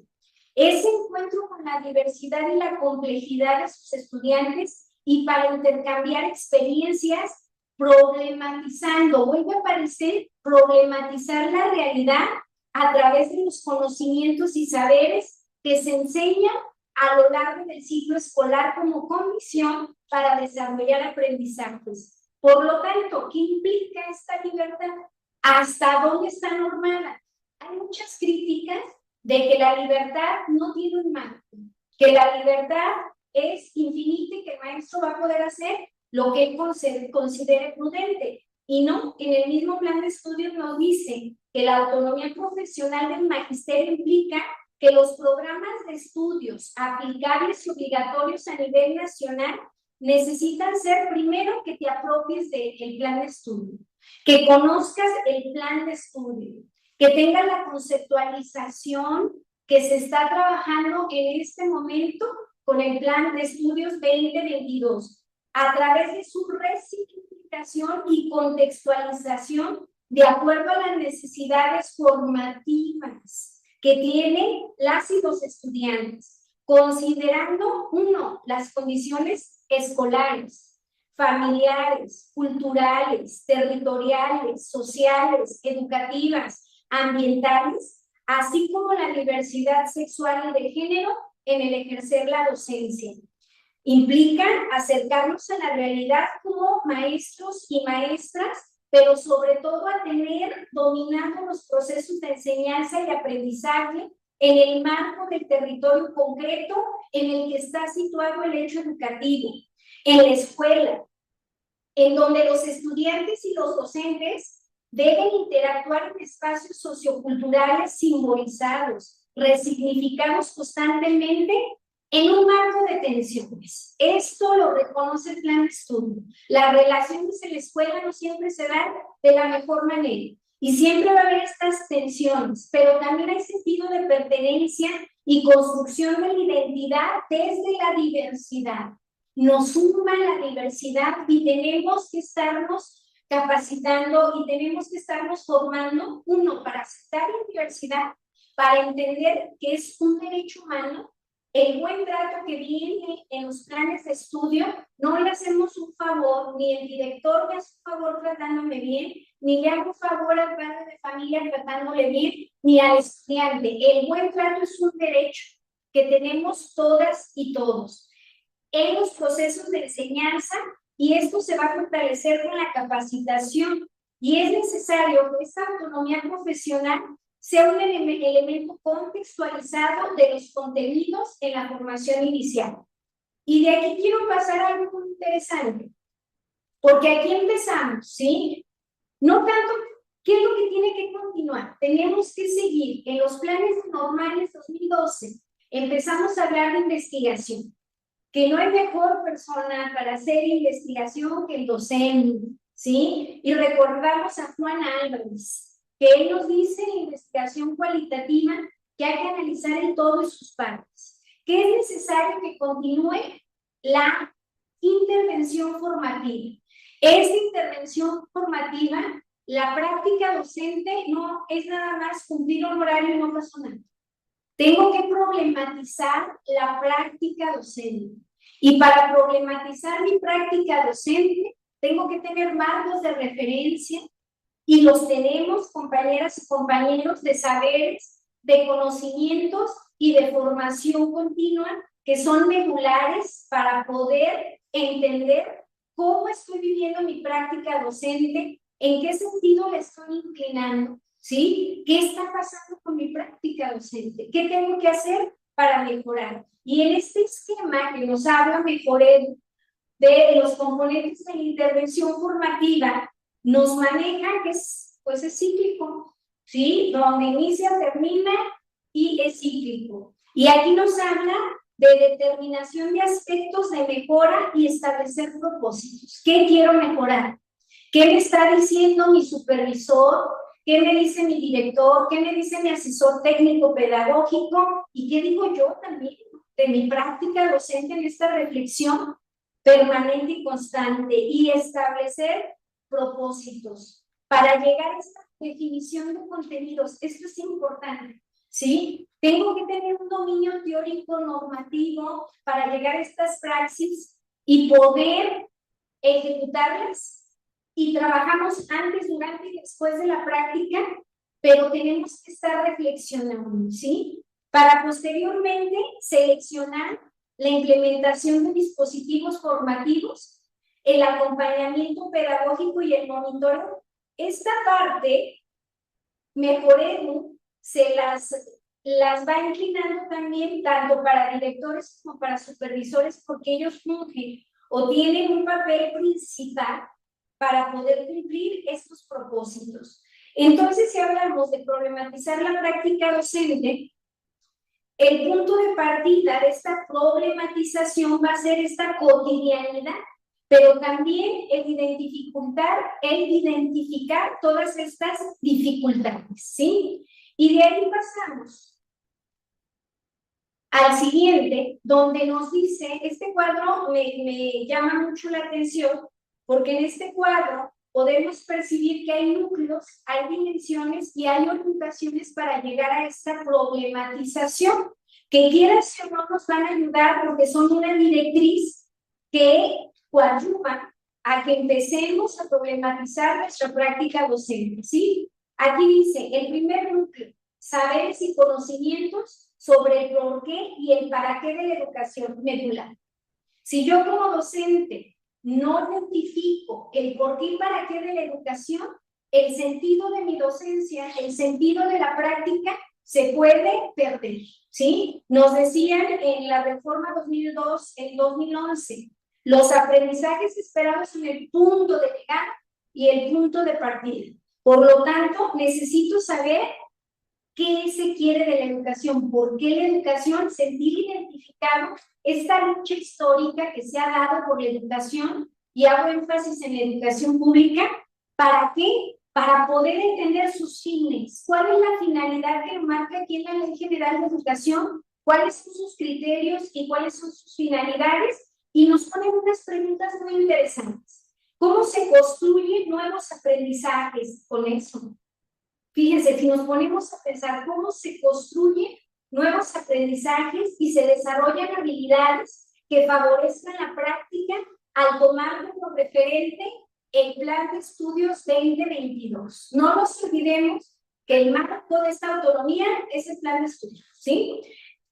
Ese encuentro con la diversidad y la complejidad de sus estudiantes y para intercambiar experiencias, problematizando, vuelve a aparecer, problematizar la realidad a través de los conocimientos y saberes que se enseñan a lo largo del ciclo escolar como condición para desarrollar aprendizajes. Por lo tanto, ¿qué implica esta libertad? ¿Hasta dónde está normada? Hay muchas críticas de que la libertad no tiene un marco, que la libertad es infinita y que el maestro va a poder hacer lo que él considere prudente. Y no, en el mismo plan de estudios nos dice que la autonomía profesional del magisterio implica que los programas de estudios aplicables y obligatorios a nivel nacional necesitan ser primero que te apropies del plan de estudio, que conozcas el plan de estudio, que tengas la conceptualización que se está trabajando en este momento con el plan de estudios 2022, a través de su resignificación y contextualización de acuerdo a las necesidades formativas que tienen las y los estudiantes, considerando, uno, las condiciones escolares, familiares, culturales, territoriales, sociales, educativas, ambientales, así como la diversidad sexual y de género en el ejercer la docencia. Implica acercarnos a la realidad como maestros y maestras, pero sobre todo a tener dominando los procesos de enseñanza y aprendizaje en el marco del territorio concreto en el que está situado el hecho educativo, en la escuela, en donde los estudiantes y los docentes deben interactuar en espacios socioculturales simbolizados, resignificados constantemente en un marco de tensiones. Esto lo reconoce el plan de estudio. Las relaciones en la escuela no siempre se dan de la mejor manera y siempre va a haber estas tensiones, pero también hay sentido de pertenencia y construcción de la identidad desde la diversidad. Nos suma la diversidad y tenemos que estarnos capacitando y tenemos que estarnos formando, uno, para aceptar la diversidad, para entender que es un derecho humano. El buen trato que viene en los planes de estudio, no le hacemos un favor, ni el director me hace un favor tratándome bien, ni le hago un favor al padre de familia tratándole bien, ni al estudiante. El buen trato es un derecho que tenemos todas y todos en los procesos de enseñanza, y esto se va a fortalecer con la capacitación, y es necesario que esta autonomía profesional sea un elemento contextualizado de los contenidos en la formación inicial. Y de aquí quiero pasar a algo muy interesante, porque aquí empezamos, ¿sí? No tanto, ¿qué es lo que tiene que continuar? Tenemos que seguir en los planes normales 2012, empezamos a hablar de investigación, que no hay mejor persona para hacer investigación que el docente, ¿sí? Y recordamos a Juan Álvarez, que él nos dice en investigación cualitativa que hay que analizar el todo y sus partes, que es necesario que continúe la intervención formativa. Esta intervención formativa, la práctica docente no es nada más cumplir un horario no razonable. Tengo que problematizar la práctica docente. Y para problematizar mi práctica docente, tengo que tener marcos de referencia, y los tenemos, compañeras y compañeros, de saberes, de conocimientos y de formación continua que son medulares para poder entender cómo estoy viviendo mi práctica docente, en qué sentido le estoy inclinando, ¿sí? ¿Qué está pasando con mi práctica docente? ¿Qué tengo que hacer para mejorar? Y en este esquema que nos habla Mejoredu de los componentes de la intervención formativa, nos maneja que es, pues es cíclico, ¿sí? Donde inicia, termina y es cíclico. Y aquí nos habla de determinación de aspectos de mejora y establecer propósitos. ¿Qué quiero mejorar? ¿Qué me está diciendo mi supervisor? ¿Qué me dice mi director? ¿Qué me dice mi asesor técnico pedagógico? ¿Y qué digo yo también de mi práctica docente en esta reflexión permanente y constante? Y establecer propósitos para llegar a esta definición de contenidos. Esto es importante, ¿sí? Tengo que tener un dominio teórico normativo para llegar a estas praxis y poder ejecutarlas, y trabajamos antes, durante y después de la práctica, pero tenemos que estar reflexionando, ¿sí? Para posteriormente seleccionar la implementación de dispositivos formativos, el acompañamiento pedagógico y el monitoreo. Esta parte, Mejoredu se las va inclinando también tanto para directores como para supervisores, porque ellos fungen o tienen un papel principal para poder cumplir estos propósitos. Entonces, si hablamos de problematizar la práctica docente, el punto de partida de esta problematización va a ser esta cotidianidad, pero también el identificar todas estas dificultades, ¿sí? Y de ahí pasamos al siguiente, donde nos dice, este cuadro me llama mucho la atención, porque en este cuadro podemos percibir que hay núcleos, hay dimensiones y hay orientaciones para llegar a esta problematización, que quieras o no nos van a ayudar porque son una directriz que coadyuva a que empecemos a problematizar nuestra práctica docente, ¿sí? Aquí dice, el primer núcleo, saberes y conocimientos sobre el por qué y el para qué de la educación medular. Si yo como docente no identifico el por qué y para qué de la educación, el sentido de mi docencia, el sentido de la práctica, se puede perder, ¿sí? Nos decían en la reforma 2002, en 2011, los aprendizajes esperados en el punto de llegada y el punto de partida. Por lo tanto, necesito saber qué se quiere de la educación, por qué la educación, sentir identificado esta lucha histórica que se ha dado por la educación, y hago énfasis en la educación pública. ¿Para qué? Para poder entender sus fines. ¿Cuál es la finalidad que marca aquí en la Ley General de Educación? ¿Cuáles son sus criterios y cuáles son sus finalidades? Y nos ponen unas preguntas muy interesantes. ¿Cómo se construyen nuevos aprendizajes con eso? Fíjense, si nos ponemos a pensar cómo se construyen nuevos aprendizajes y se desarrollan habilidades que favorezcan la práctica al tomar como referente el Plan de Estudios 2022. No nos olvidemos que el marco de esta autonomía es el Plan de Estudios, ¿sí?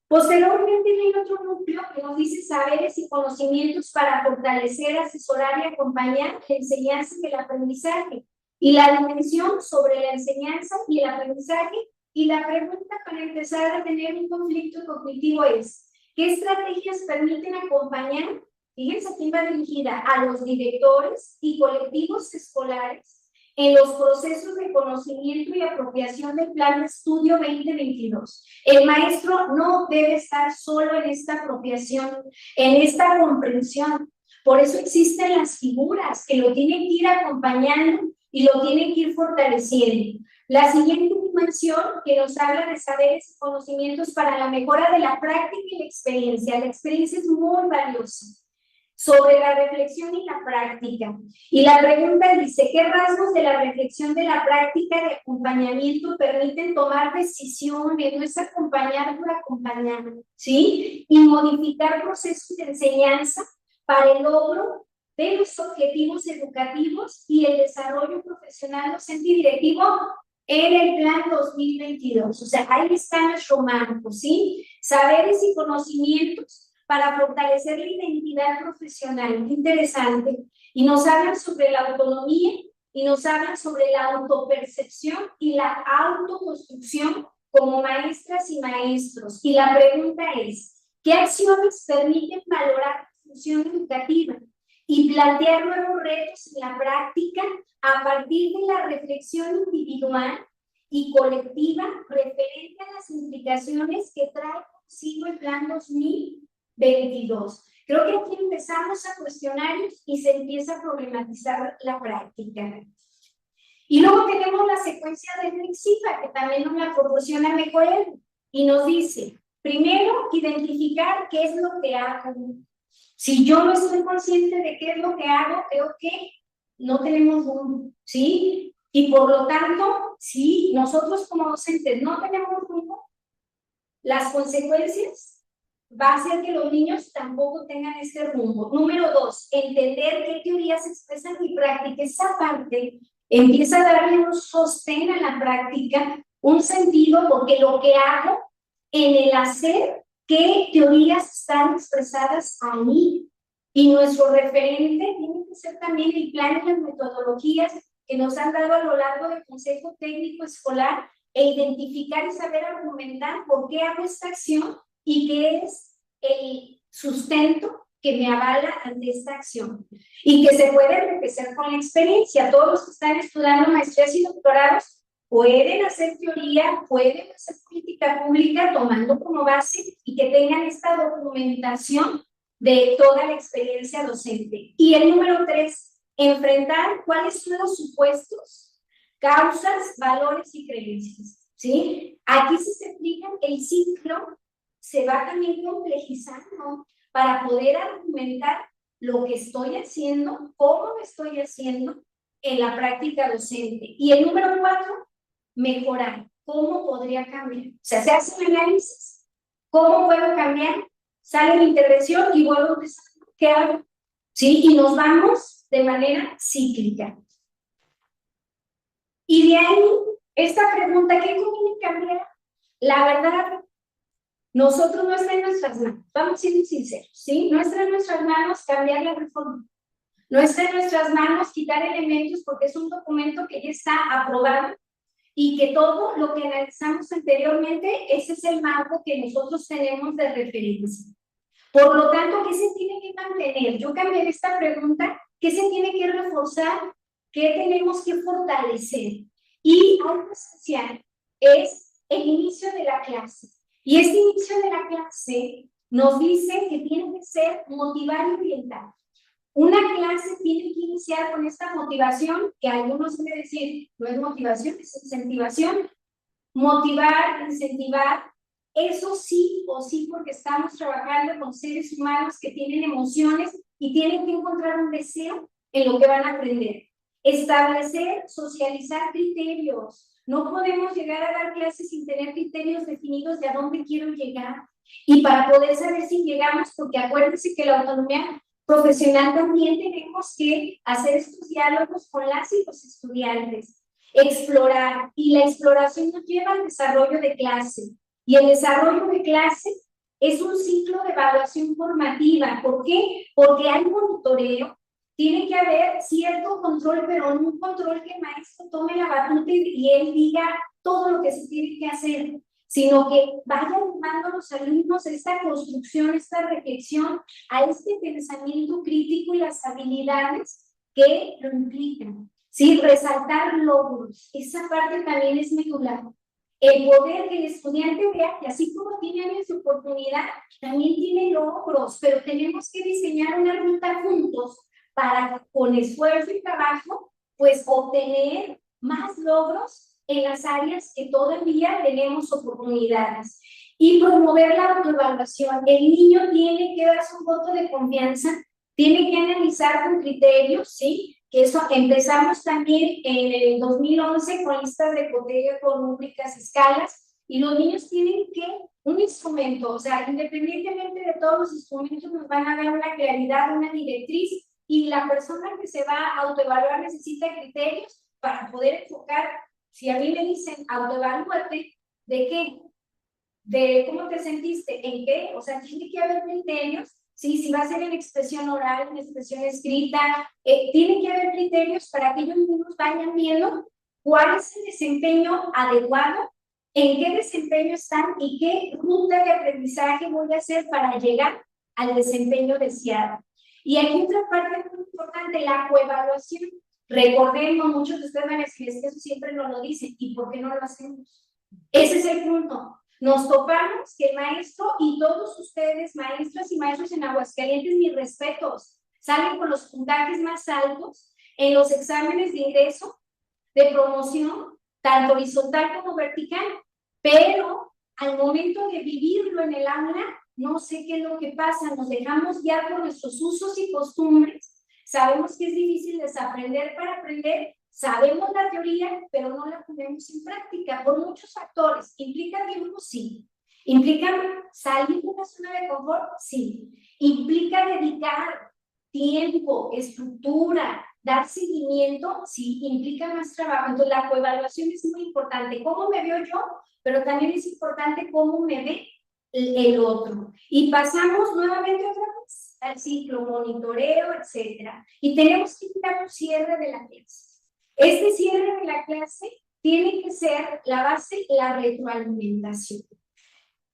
Posteriormente hay otro núcleo que nos dice saberes y conocimientos para fortalecer, asesorar y acompañar la enseñanza y el aprendizaje. Y la dimensión sobre la enseñanza y el aprendizaje. Y la pregunta para empezar a tener un conflicto cognitivo es, ¿qué estrategias permiten acompañar? Fíjense, aquí va dirigida a los directores y colectivos escolares en los procesos de conocimiento y apropiación del Plan de Estudio 2022. El maestro no debe estar solo en esta apropiación, en esta comprensión. Por eso existen las figuras que lo tienen que ir acompañando y lo tienen que ir fortaleciendo. La siguiente dimensión que nos habla de saberes y conocimientos para la mejora de la práctica y la experiencia. La experiencia es muy valiosa. Sobre la reflexión y la práctica. Y la pregunta dice, ¿qué rasgos de la reflexión de la práctica de acompañamiento permiten tomar decisiones? No es acompañar por acompañar, ¿sí? Y modificar procesos de enseñanza para el logro de los objetivos educativos y el desarrollo profesional docente y directivo en el Plan 2022. O sea, ahí está nuestro marco, ¿sí? Saberes y conocimientos para fortalecer la identidad profesional. Interesante. Y nos hablan sobre la autonomía y nos hablan sobre la autopercepción y la autoconstrucción como maestras y maestros. Y la pregunta es, ¿qué acciones permiten valorar la función educativa y plantear nuevos retos en la práctica a partir de la reflexión individual y colectiva referente a las implicaciones que trae consigo el Plan 2022? Creo que aquí empezamos a cuestionarnos y se empieza a problematizar la práctica. Y luego tenemos la secuencia de Flexipa, que también nos la proporciona Mejoel, y nos dice, primero, identificar qué es lo que hago. Si yo no estoy consciente de qué es lo que hago, creo que no tenemos rumbo, ¿sí? Y por lo tanto, si nosotros como docentes no tenemos rumbo, las consecuencias va a ser que los niños tampoco tengan este rumbo. Número 2, entender qué teorías se expresan en mi práctica. Esa parte empieza a darle un sostén a la práctica, un sentido, porque lo que hago en el hacer, qué teorías están expresadas ahí. Y nuestro referente tiene que ser también el plan y las metodologías que nos han dado a lo largo del Consejo Técnico Escolar, e identificar y saber argumentar por qué hago esta acción y qué es el sustento que me avala ante esta acción y que se puede enriquecer con la experiencia. Todos los que están estudiando maestrías y doctorados pueden hacer teoría, pueden hacer política pública tomando como base y que tengan esta documentación de toda la experiencia docente. Y el número 3, enfrentar cuáles son los supuestos, causas, valores y creencias, ¿sí? Aquí si se explican, el ciclo se va también complejizando para poder argumentar lo que estoy haciendo, cómo lo estoy haciendo en la práctica docente. Y el número 4, mejorar. ¿Cómo podría cambiar? O sea, se hace un análisis. ¿Cómo puedo cambiar? Sale mi intervención y vuelvo a empezar. ¿Qué hago? ¿Sí? Y nos vamos de manera cíclica. Y de ahí, esta pregunta, ¿qué conviene cambiar? La verdad, nosotros no está en nuestras manos. Vamos a ser sinceros, ¿sí? No está en nuestras manos cambiar la reforma. No está en nuestras manos quitar elementos porque es un documento que ya está aprobado y que todo lo que analizamos anteriormente, ese es el marco que nosotros tenemos de referencia. Por lo tanto, ¿qué se tiene que mantener? Yo cambié esta pregunta, ¿qué se tiene que reforzar? ¿Qué tenemos que fortalecer? Y algo esencial es el inicio de la clase. Y este inicio de la clase nos dice que tiene que ser motivar y orientar. Una clase tiene que iniciar con esta motivación, que algunos pueden decir, no es motivación, es incentivación. Motivar, incentivar, eso sí o sí, porque estamos trabajando con seres humanos que tienen emociones y tienen que encontrar un deseo en lo que van a aprender. Establecer, socializar criterios. No podemos llegar a dar clases sin tener criterios definidos de a dónde quiero llegar. Y para poder saber si llegamos, porque acuérdense que la autonomía profesional también tenemos que hacer estos diálogos con las y los estudiantes. Explorar, y la exploración nos lleva al desarrollo de clase. Y el desarrollo de clase es un ciclo de evaluación formativa. ¿Por qué? Porque hay monitoreo, tiene que haber cierto control, pero no un control que el maestro tome la batuta y él diga todo lo que se tiene que hacer, sino que vayan animando a los alumnos esta construcción, esta reflexión, a este pensamiento crítico y las habilidades que lo implican. Sí, resaltar logros, esa parte también es medular. El poder que el estudiante vea que así como tiene años de oportunidad, también tiene logros, pero tenemos que diseñar una ruta juntos para, con esfuerzo y trabajo, pues obtener más logros en las áreas que todavía tenemos oportunidades. Y promover la autoevaluación. El niño tiene que dar su voto de confianza, tiene que analizar con criterios, ¿sí? Que eso empezamos también en el 2011 con listas de coteo, con rúbricas, escalas, y los niños tienen que, un instrumento, o sea, independientemente de todos los instrumentos, nos van a dar una claridad, una directriz, y la persona que se va a autoevaluar necesita criterios para poder enfocar. Si a mí me dicen autoevalúate, ¿de qué? ¿De cómo te sentiste? ¿En qué? O sea, tiene que haber criterios. Sí, si va a ser en expresión oral, en expresión escrita, tiene que haber criterios para que ellos mismos vayan viendo cuál es el desempeño adecuado, en qué desempeño están y qué ruta de aprendizaje voy a hacer para llegar al desempeño deseado. Y hay otra parte muy importante, la coevaluación. Recordemos, muchos de ustedes van a decir, es que eso siempre nos lo dicen, ¿y por qué no lo hacemos? Ese es el punto. Nos topamos que el maestro y todos ustedes, maestras y maestros en Aguascalientes, mis respetos, salen con los puntajes más altos en los exámenes de ingreso, de promoción, tanto horizontal como vertical, pero al momento de vivirlo en el aula, no sé qué es lo que pasa, nos dejamos guiar por nuestros usos y costumbres, sabemos que es difícil desaprender para aprender, sabemos la teoría, pero no la ponemos en práctica por muchos factores. ¿Implica tiempo? Sí. ¿Implica salir de una zona de confort? Sí. ¿Implica dedicar tiempo, estructura, dar seguimiento? Sí. ¿Implica más trabajo? Entonces la coevaluación es muy importante. ¿Cómo me veo yo? Pero también es importante cómo me ve el otro. Y pasamos nuevamente otra vez al ciclo, monitoreo, etcétera. Y tenemos que dar un cierre de la clase. Este cierre de la clase tiene que ser la base, la retroalimentación.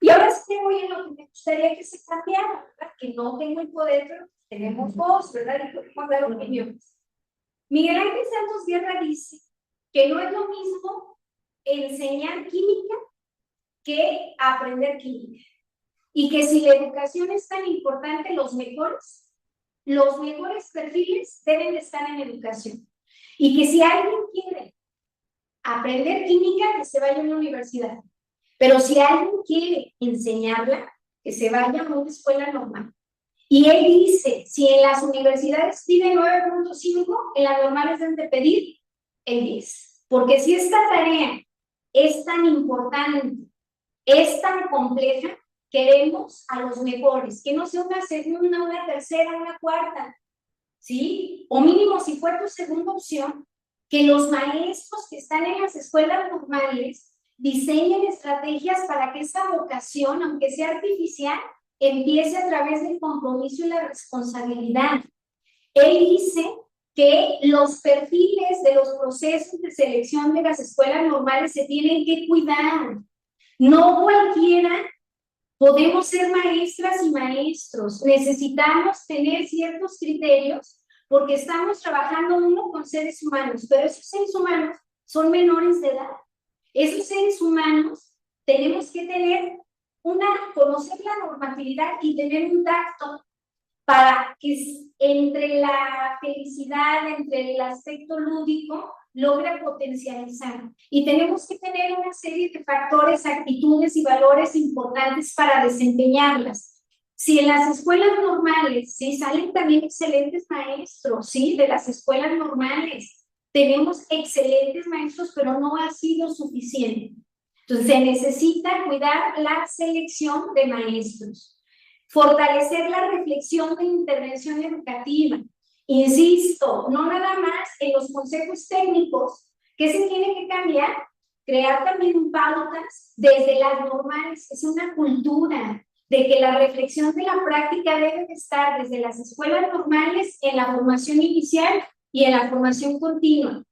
Y ahora sí me voy a lo que me gustaría que se cambiara, ¿verdad? Que no tengo el poder, pero tenemos voz, ¿verdad? Y podemos dar opiniones. Miguel Ángel Santos Guerra dice que no es lo mismo enseñar química que aprender química. Y que si la educación es tan importante, los mejores perfiles deben de estar en educación. Y que si alguien quiere aprender química, que se vaya a una universidad. Pero si alguien quiere enseñarla, que se vaya a una escuela normal. Y él dice, si en las universidades piden 9.5, en las normales deben de pedir el 10. Porque si esta tarea es tan importante, es tan compleja, queremos a los mejores, que no sea una segunda, una tercera, una cuarta, ¿sí? O mínimo, si fue tu segunda opción, que los maestros que están en las escuelas normales diseñen estrategias para que esa vocación, aunque sea artificial, empiece a través del compromiso y la responsabilidad. Él dice que los perfiles de los procesos de selección de las escuelas normales se tienen que cuidar. No cualquiera podemos ser maestras y maestros. Necesitamos tener ciertos criterios porque estamos trabajando uno con seres humanos, pero esos seres humanos son menores de edad. Esos seres humanos tenemos que conocer la normatividad y tener un tacto para que entre la felicidad, entre el aspecto lúdico, logra potencializar. Y tenemos que tener una serie de factores, actitudes y valores importantes para desempeñarlas. Si en las escuelas normales, sí, salen también excelentes maestros, sí, de las escuelas normales, tenemos excelentes maestros, pero no ha sido suficiente. Entonces, se necesita cuidar la selección de maestros, fortalecer la reflexión de intervención educativa. Insisto, no nada más en los consejos técnicos, que se tiene que cambiar, crear también pautas desde las normales, es una cultura de que la reflexión de la práctica debe de estar desde las escuelas normales en la formación inicial y en la formación continua.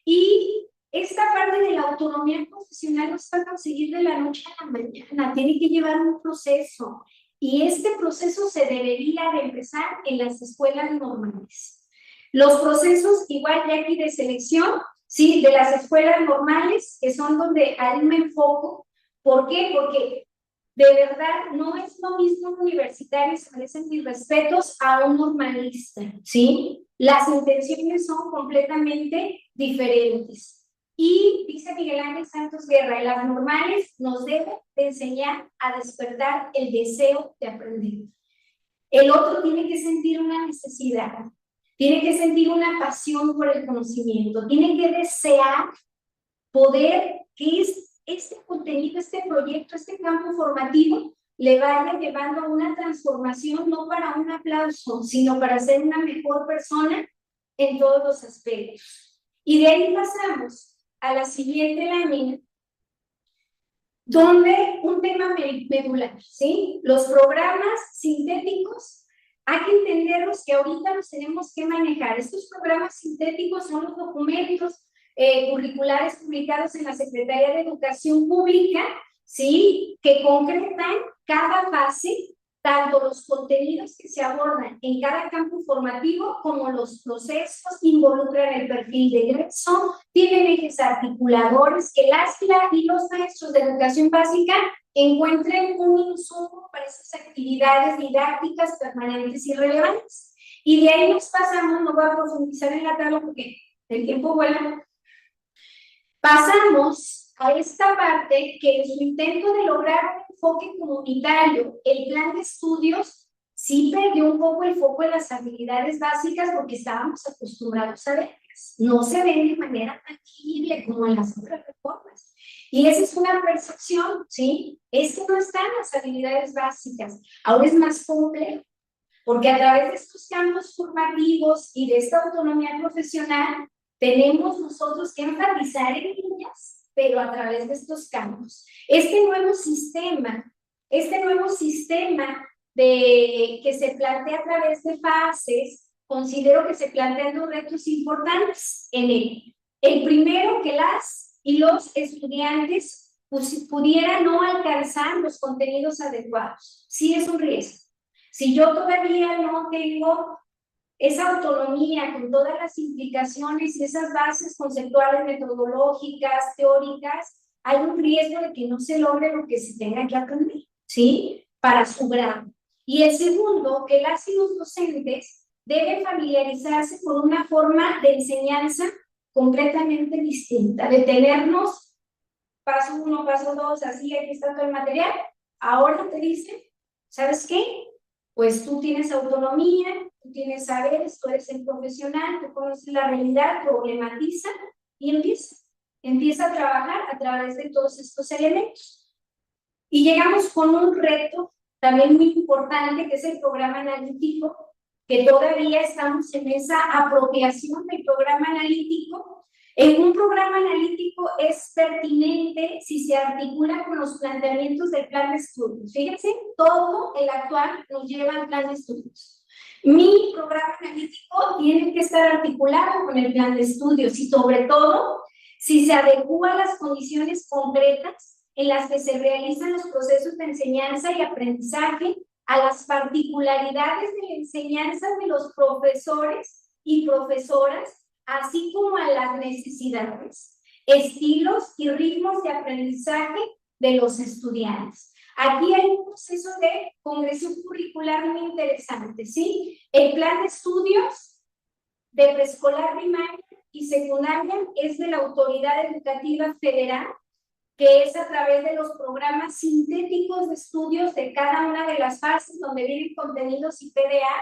Y esta parte de la autonomía profesional no se va a conseguir de la noche a la mañana, tiene que llevar un proceso. Y este proceso se debería de empezar en las escuelas normales. Los procesos, igual ya aquí de selección, sí, de las escuelas normales, que son donde ahí me enfoco. ¿Por qué? Porque de verdad no es lo mismo un universitario, se merecen mis respetos, a un normalista, ¿sí? Las intenciones son completamente diferentes. Y dice Miguel Ángel Santos Guerra, en las normales nos debe de enseñar a despertar el deseo de aprender. El otro tiene que sentir una necesidad, tiene que sentir una pasión por el conocimiento, tiene que desear poder que este contenido, este proyecto, este campo formativo le vaya llevando a una transformación, no para un aplauso, sino para ser una mejor persona en todos los aspectos. Y de ahí pasamos a la siguiente lámina, donde un tema medular, ¿sí? Los programas sintéticos, hay que entenderlos que ahorita los tenemos que manejar. Estos programas sintéticos son los documentos curriculares publicados en la Secretaría de Educación Pública, ¿sí? Que concretan cada fase, tanto los contenidos que se abordan en cada campo formativo como los procesos involucran el perfil de egreso, tienen ejes articuladores que las y los maestros de educación básica encuentren un insumo para esas actividades didácticas permanentes y relevantes. Y de ahí nos pasamos, no voy a profundizar en la tabla porque el tiempo vuela, pasamos a esta parte que en su intento de lograr un enfoque comunitario, el plan de estudios sí perdió un poco el foco en las habilidades básicas porque estábamos acostumbrados a verlas. No se ven de manera tangible como en las otras reformas. Y esa es una percepción, ¿sí? Es que no están las habilidades básicas. Ahora es más complejo, porque a través de estos cambios formativos y de esta autonomía profesional, tenemos nosotros que enfatizar en ellas, pero a través de estos cambios. Este nuevo sistema que se plantea a través de fases, considero que se plantean dos retos importantes en él. El primero, que las y los estudiantes pudiera no alcanzar los contenidos adecuados. Sí es un riesgo. Si yo todavía no tengo esa autonomía con todas las implicaciones y esas bases conceptuales, metodológicas, teóricas, hay un riesgo de que no se logre lo que se tenga que aprender, ¿sí? Para su grado. Y el segundo, que las y los docentes deben familiarizarse con una forma de enseñanza completamente distinta, de tenernos paso 1, paso 2, así, aquí está todo el material. Ahora te dicen, ¿sabes qué? Pues tú tienes autonomía, tú tienes saberes, tú eres el profesional, tú conoces la realidad, problematiza y empieza a trabajar a través de todos estos elementos. Y llegamos con un reto también muy importante, que es el programa analítico, que todavía estamos en esa apropiación del programa analítico. En un programa analítico es pertinente si se articula con los planteamientos del plan de estudios. Fíjense, todo el actual nos lleva al plan de estudios. Mi programa analítico tiene que estar articulado con el plan de estudios y sobre todo si se adecúa a las condiciones concretas en las que se realizan los procesos de enseñanza y aprendizaje, a las particularidades de la enseñanza de los profesores y profesoras, así como a las necesidades, estilos y ritmos de aprendizaje de los estudiantes. Aquí hay un proceso de congresión curricular muy interesante, ¿sí? El plan de estudios de preescolar, primaria y secundaria es de la Autoridad Educativa Federal, que es a través de los programas sintéticos de estudios de cada una de las fases donde vienen contenidos y PDA,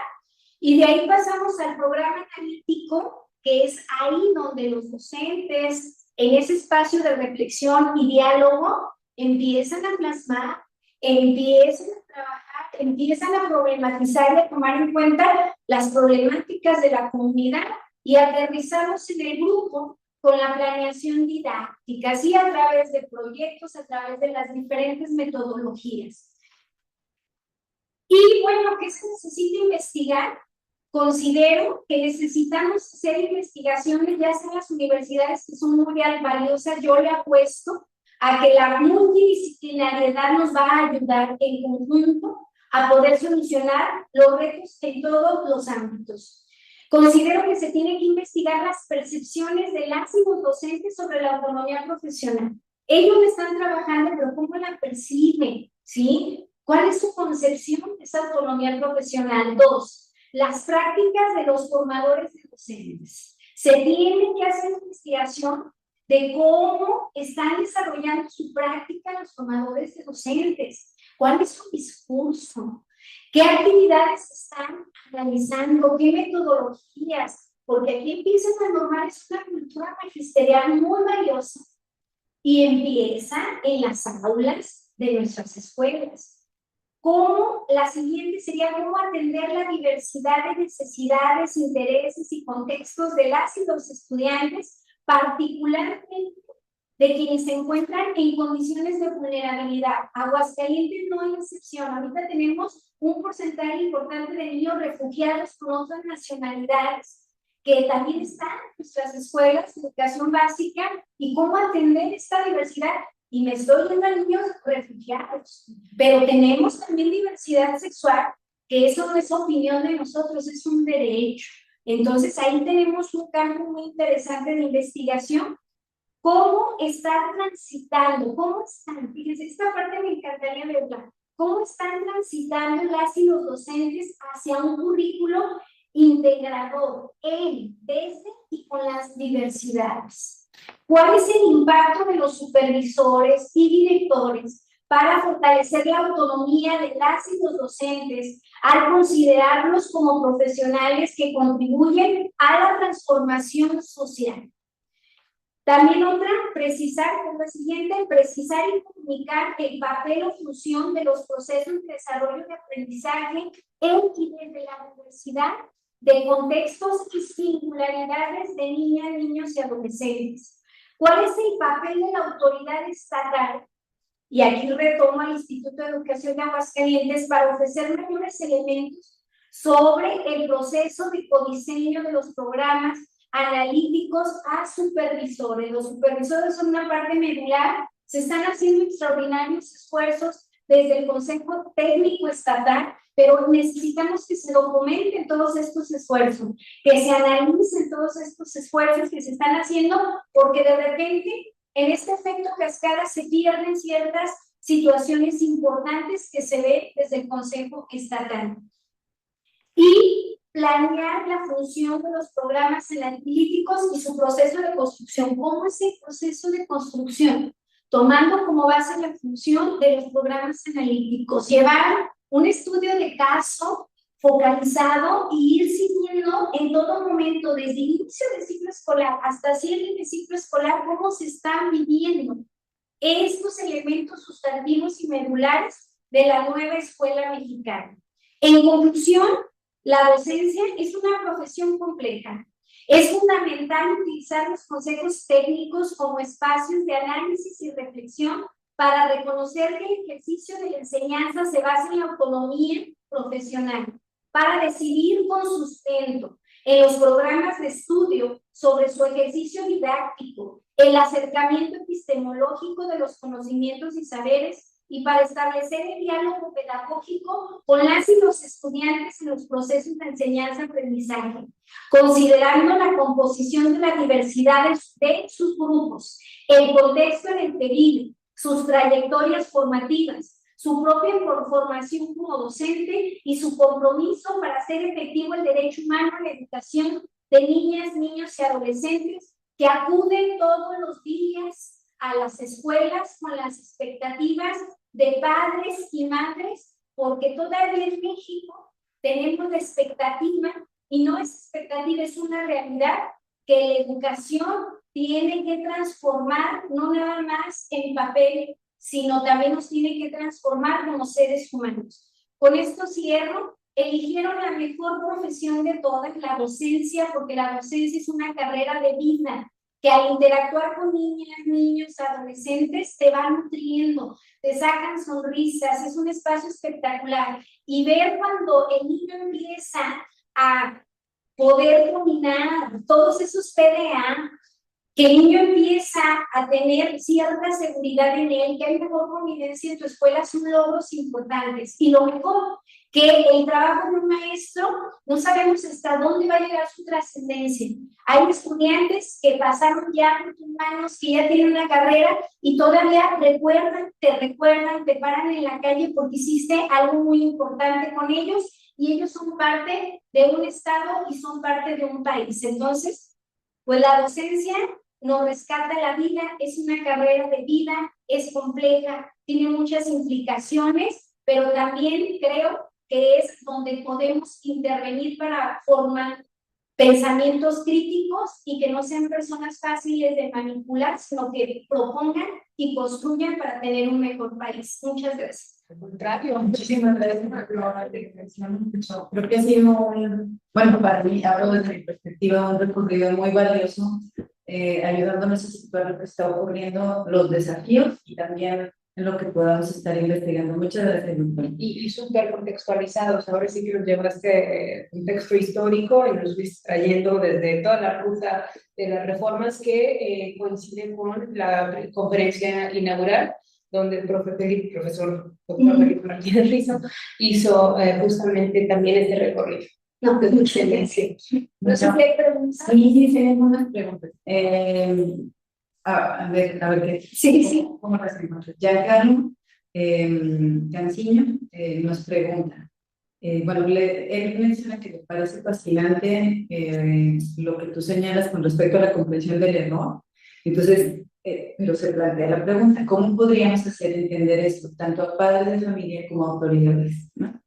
y de ahí pasamos al programa analítico, que es ahí donde los docentes, en ese espacio de reflexión y diálogo, empiezan a plasmar, empiezan a trabajar, empiezan a problematizar y a tomar en cuenta las problemáticas de la comunidad, y aterrizamos en el grupo con la planeación didáctica, así a través de proyectos, a través de las diferentes metodologías. Y bueno, ¿qué se necesita investigar? Considero que necesitamos hacer investigaciones, ya sea en las universidades, que son muy valiosas. Yo le apuesto a que la multidisciplinariedad nos va a ayudar en conjunto a poder solucionar los retos en todos los ámbitos. Considero que se tiene que investigar las percepciones de las y los docentes sobre la autonomía profesional. Ellos están trabajando, pero ¿cómo la perciben? ¿Sí? ¿Cuál es su concepción de esa autonomía profesional? 2, las prácticas de los formadores de docentes. Se tiene que hacer investigación de cómo están desarrollando su práctica los formadores de docentes. ¿Cuál es su discurso? ¿Qué actividades están realizando? ¿Qué metodologías? Porque aquí empiezan a normar, es una cultura magisterial muy valiosa y empieza en las aulas de nuestras escuelas. ¿Cómo? La siguiente sería cómo atender la diversidad de necesidades, intereses y contextos de las y los estudiantes, particularmente de quienes se encuentran en condiciones de vulnerabilidad. Aguascalientes no es excepción. Ahorita tenemos un porcentaje importante de niños refugiados con otras nacionalidades que también están en nuestras escuelas de educación básica, y cómo atender esta diversidad. Y me estoy yendo a niños refugiados, pero tenemos también diversidad sexual, que eso no es opinión de nosotros, es un derecho. Entonces ahí tenemos un campo muy interesante de investigación. ¿Cómo están transitando? ¿Cómo están? Fíjense, esta parte me encantaría verla. ¿Cómo están transitando las y los docentes hacia un currículo integrador en, desde y con las diversidades? ¿Cuál es el impacto de los supervisores y directores para fortalecer la autonomía de las y los docentes al considerarlos como profesionales que contribuyen a la transformación social? También otra, precisar, como la siguiente, precisar y comunicar el papel o función de los procesos de desarrollo de aprendizaje en y desde la diversidad de contextos y singularidades de niñas, niños y adolescentes. ¿Cuál es el papel de la autoridad estatal? Y aquí retomo al Instituto de Educación de Aguascalientes para ofrecer mayores elementos sobre el proceso de codiseño de los programas analíticos a supervisores. Los supervisores son una parte medular, Se están haciendo extraordinarios esfuerzos desde el Consejo Técnico Estatal, pero necesitamos que se documenten todos estos esfuerzos, que se analicen todos estos esfuerzos que se están haciendo, porque de repente en este efecto cascada se pierden ciertas situaciones importantes que se ven desde el Consejo Estatal. Y planear la función de los programas analíticos y su proceso de construcción. ¿Cómo es el proceso de construcción? Tomando como base la función de los programas analíticos. Llevar un estudio de caso focalizado y ir siguiendo en todo momento, desde inicio del ciclo escolar hasta cierre del ciclo escolar, cómo se están viviendo estos elementos sustantivos y medulares de la nueva escuela mexicana. En conclusión, la docencia es una profesión compleja. Es fundamental utilizar los consejos técnicos como espacios de análisis y reflexión para reconocer que el ejercicio de la enseñanza se basa en la autonomía profesional, para decidir con sustento en los programas de estudio sobre su ejercicio didáctico, el acercamiento epistemológico de los conocimientos y saberes, y para establecer el diálogo pedagógico con las y los estudiantes en los procesos de enseñanza-aprendizaje, considerando la composición de la diversidad de sus grupos, el contexto en el que viven, sus trayectorias formativas, su propia formación como docente y su compromiso para hacer efectivo el derecho humano a la educación de niñas, niños y adolescentes que acuden todos los días a las escuelas con las expectativas de padres y madres, porque todavía en México tenemos la expectativa, y no es expectativa, es una realidad, que la educación tiene que transformar, no nada más en papel, sino también nos tiene que transformar como seres humanos. Con esto cierro. Eligieron la mejor profesión de todas, la docencia, porque la docencia es una carrera de vida, que al interactuar con niñas, niños, adolescentes, te va nutriendo, te sacan sonrisas, es un espacio espectacular. Y ver cuando el niño empieza a poder dominar todos esos PDA, que el niño empieza a tener cierta seguridad en él, que hay mejor convivencia en tu escuela, son logros importantes. Y lo mejor, que el trabajo de un maestro, no sabemos hasta dónde va a llegar su trascendencia. Hay estudiantes que pasaron ya por tus manos, que ya tienen una carrera y todavía recuerdan, te paran en la calle porque hiciste algo muy importante con ellos, y ellos son parte de un estado y son parte de un país. Entonces, pues la docencia nos rescata la vida, es una carrera de vida, es compleja, tiene muchas implicaciones, pero también creo que es donde podemos intervenir para formar pensamientos críticos y que no sean personas fáciles de manipular, sino que propongan y construyan para tener un mejor país. Muchas gracias. Al contrario, muchísimas gracias por la reflexión. Creo que ha sido bueno, para mí, hablo desde mi perspectiva, un recorrido muy valioso, ayudándonos a situar lo que está ocurriendo, los desafíos y también en lo que podamos estar investigando. Muchas gracias, doctora. Y súper contextualizados. Ahora sí que nos llevaste un texto histórico y nos viste trayendo desde toda la ruta de las reformas que coinciden con la conferencia inaugural, donde el profesor doctor Felipe Martínez Rizo hizo justamente también este recorrido. No, pues muchas gracias. No sé qué preguntas. Sí, tenemos unas preguntas. A ver, ¿qué? Sí. ¿Cómo las hacemos? Giancarlo Canciño nos pregunta, bueno, él menciona que le parece fascinante lo que tú señalas con respecto a la comprensión del error. Entonces, pero se plantea la pregunta, ¿cómo podríamos hacer entender esto, tanto a padres de familia como a autoridades, ¿no?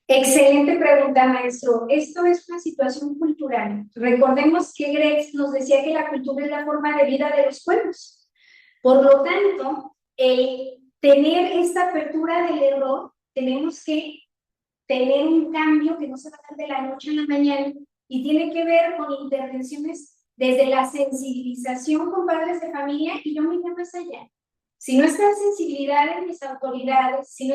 Excelente pregunta, maestro. Esto es una situación cultural. Recordemos que Gretz nos decía que la cultura es la forma de vida de los pueblos. Por lo tanto, tener esta apertura del error, tenemos que tener un cambio que no se va a dar de la noche a la mañana y tiene que ver con intervenciones desde la sensibilización con padres de familia, y yo me iría más allá. Si no está sensibilidad en mis autoridades, si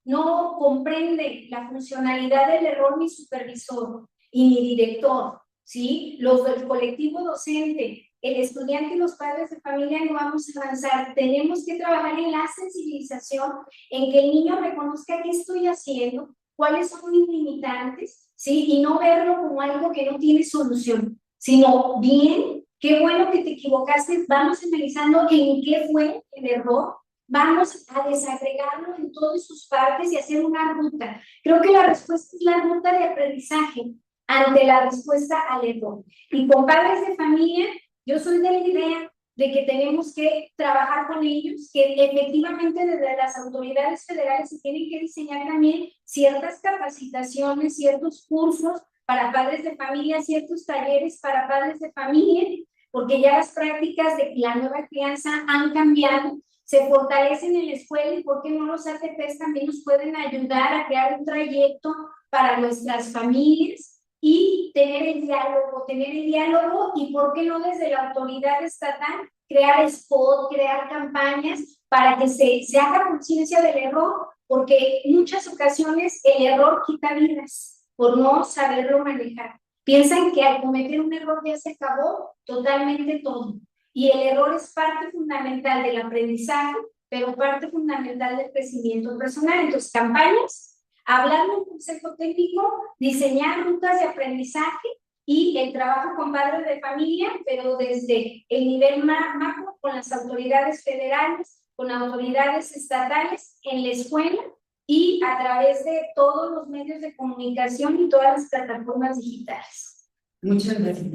no comprende la funcionalidad del error mi supervisor y mi director, ¿sí? Los del colectivo docente, el estudiante y los padres de familia no vamos a avanzar. Tenemos que trabajar en la sensibilización, en que el niño reconozca qué estoy haciendo, cuáles son mis limitantes, ¿sí? Y no verlo como algo que no tiene solución, sino bien, qué bueno que te equivocaste, vamos analizando en qué fue el error, vamos a desagregarlo en todas sus partes y hacer una ruta. Creo que la respuesta es la ruta de aprendizaje ante la respuesta al error. Y con padres de familia, yo soy de la idea de que tenemos que trabajar con ellos, que efectivamente desde las autoridades federales se tienen que diseñar también ciertas capacitaciones, ciertos cursos para padres de familia, ciertos talleres para padres de familia, porque ya las prácticas de la nueva crianza han cambiado, se fortalecen en la escuela y por qué no los ATPs también nos pueden ayudar a crear un trayecto para nuestras familias y tener el diálogo y por qué no desde la autoridad estatal crear spot, crear campañas para que se haga conciencia del error, porque en muchas ocasiones el error quita vidas por no saberlo manejar. Piensan que al cometer un error ya se acabó totalmente todo. Y el error es parte fundamental del aprendizaje, pero parte fundamental del crecimiento personal. Entonces, campañas, hablar de un consejo técnico, diseñar rutas de aprendizaje y el trabajo con padres de familia, pero desde el nivel macro, con las autoridades federales, con autoridades estatales en la escuela y a través de todos los medios de comunicación y todas las plataformas digitales. Muchas gracias,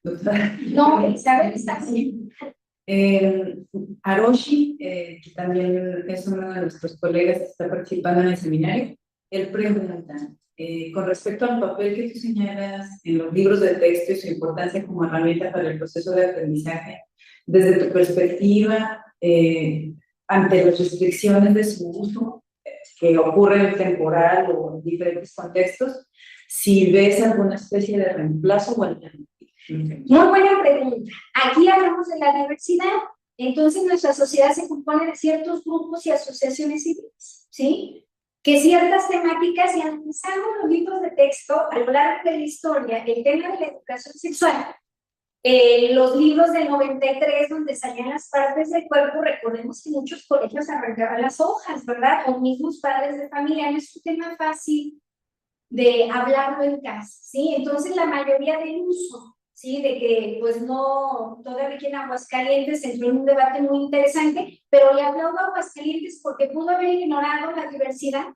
doctora. No, Isabel está bien. Aroshi, que también es uno de nuestros colegas que está participando en el seminario, él pregunta, con respecto al papel que tú señalas en los libros de texto y su importancia como herramienta para el proceso de aprendizaje, desde tu perspectiva, ante las restricciones de su uso, que ocurren en temporal o en diferentes contextos, si ves alguna especie de reemplazo o alternativa. Muy buena pregunta. Aquí hablamos de la diversidad. Entonces, nuestra sociedad se compone de ciertos grupos y asociaciones civiles, ¿sí? Que ciertas temáticas, y analizando los libros de texto a lo largo de la historia, el tema de la educación sexual, los libros del 93, donde salían las partes del cuerpo, recordemos que muchos colegios arrancaban las hojas, ¿verdad? O mismos padres de familia, no es un tema fácil de hablarlo en casa, ¿sí? Entonces, la mayoría del uso, ¿sí? De que, pues no, todavía aquí en Aguascalientes entró en un debate muy interesante, pero le aplaudo a Aguascalientes porque pudo haber ignorado la diversidad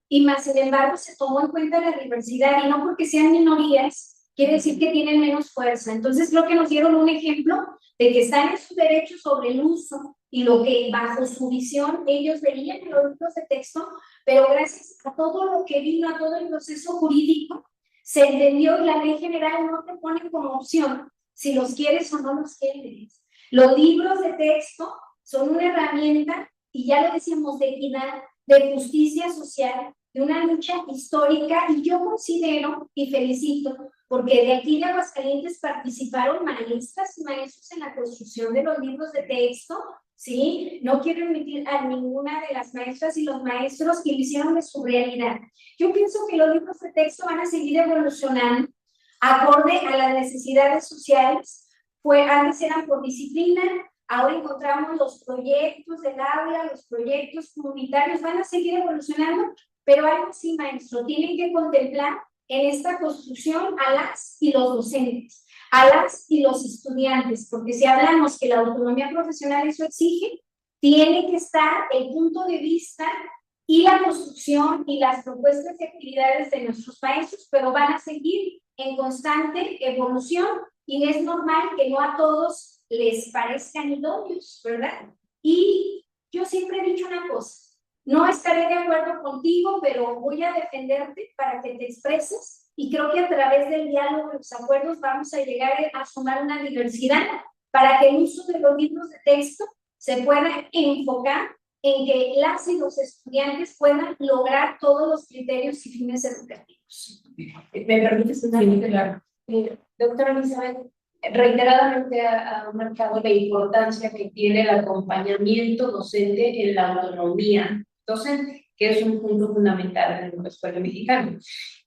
y más, sin embargo, se tomó en cuenta la diversidad y no porque sean minorías, quiere decir que tienen menos fuerza. Entonces, creo que nos dieron un ejemplo de que están en su derecho sobre el uso y lo que bajo su visión ellos verían en los libros de texto, pero gracias a todo lo que vino, a todo el proceso jurídico, se entendió y la ley general no te pone como opción si los quieres o no los quieres. Los libros de texto son una herramienta, y ya lo decíamos, de equidad, de justicia social, de una lucha histórica, y yo considero y felicito porque de aquí de Aguascalientes participaron maestras y maestros en la construcción de los libros de texto, ¿sí? No quiero emitir a ninguna de las maestras y los maestros que lo hicieron de su realidad. Yo pienso que los libros de texto van a seguir evolucionando acorde a las necesidades sociales. Antes eran por disciplina, ahora encontramos los proyectos del aula, los proyectos comunitarios, van a seguir evolucionando, pero algo sí, maestro, tienen que contemplar en esta construcción a las y los docentes, a las y los estudiantes, porque si hablamos que la autonomía profesional eso exige, tiene que estar el punto de vista y la construcción y las propuestas y actividades de nuestros maestros, pero van a seguir en constante evolución y es normal que no a todos les parezcan idóneos, ¿verdad? Y yo siempre he dicho una cosa, no estaré de acuerdo contigo, pero voy a defenderte para que te expreses y creo que a través del diálogo y los acuerdos vamos a llegar a sumar una diversidad para que el uso de los libros de texto se pueda enfocar en que las y los estudiantes puedan lograr todos los criterios y fines educativos. ¿Me permites una claro? Doctora Elizabeth, reiteradamente ha marcado la importancia que tiene el acompañamiento docente en la autonomía docente. que es un punto fundamental en la nueva escuela mexicana.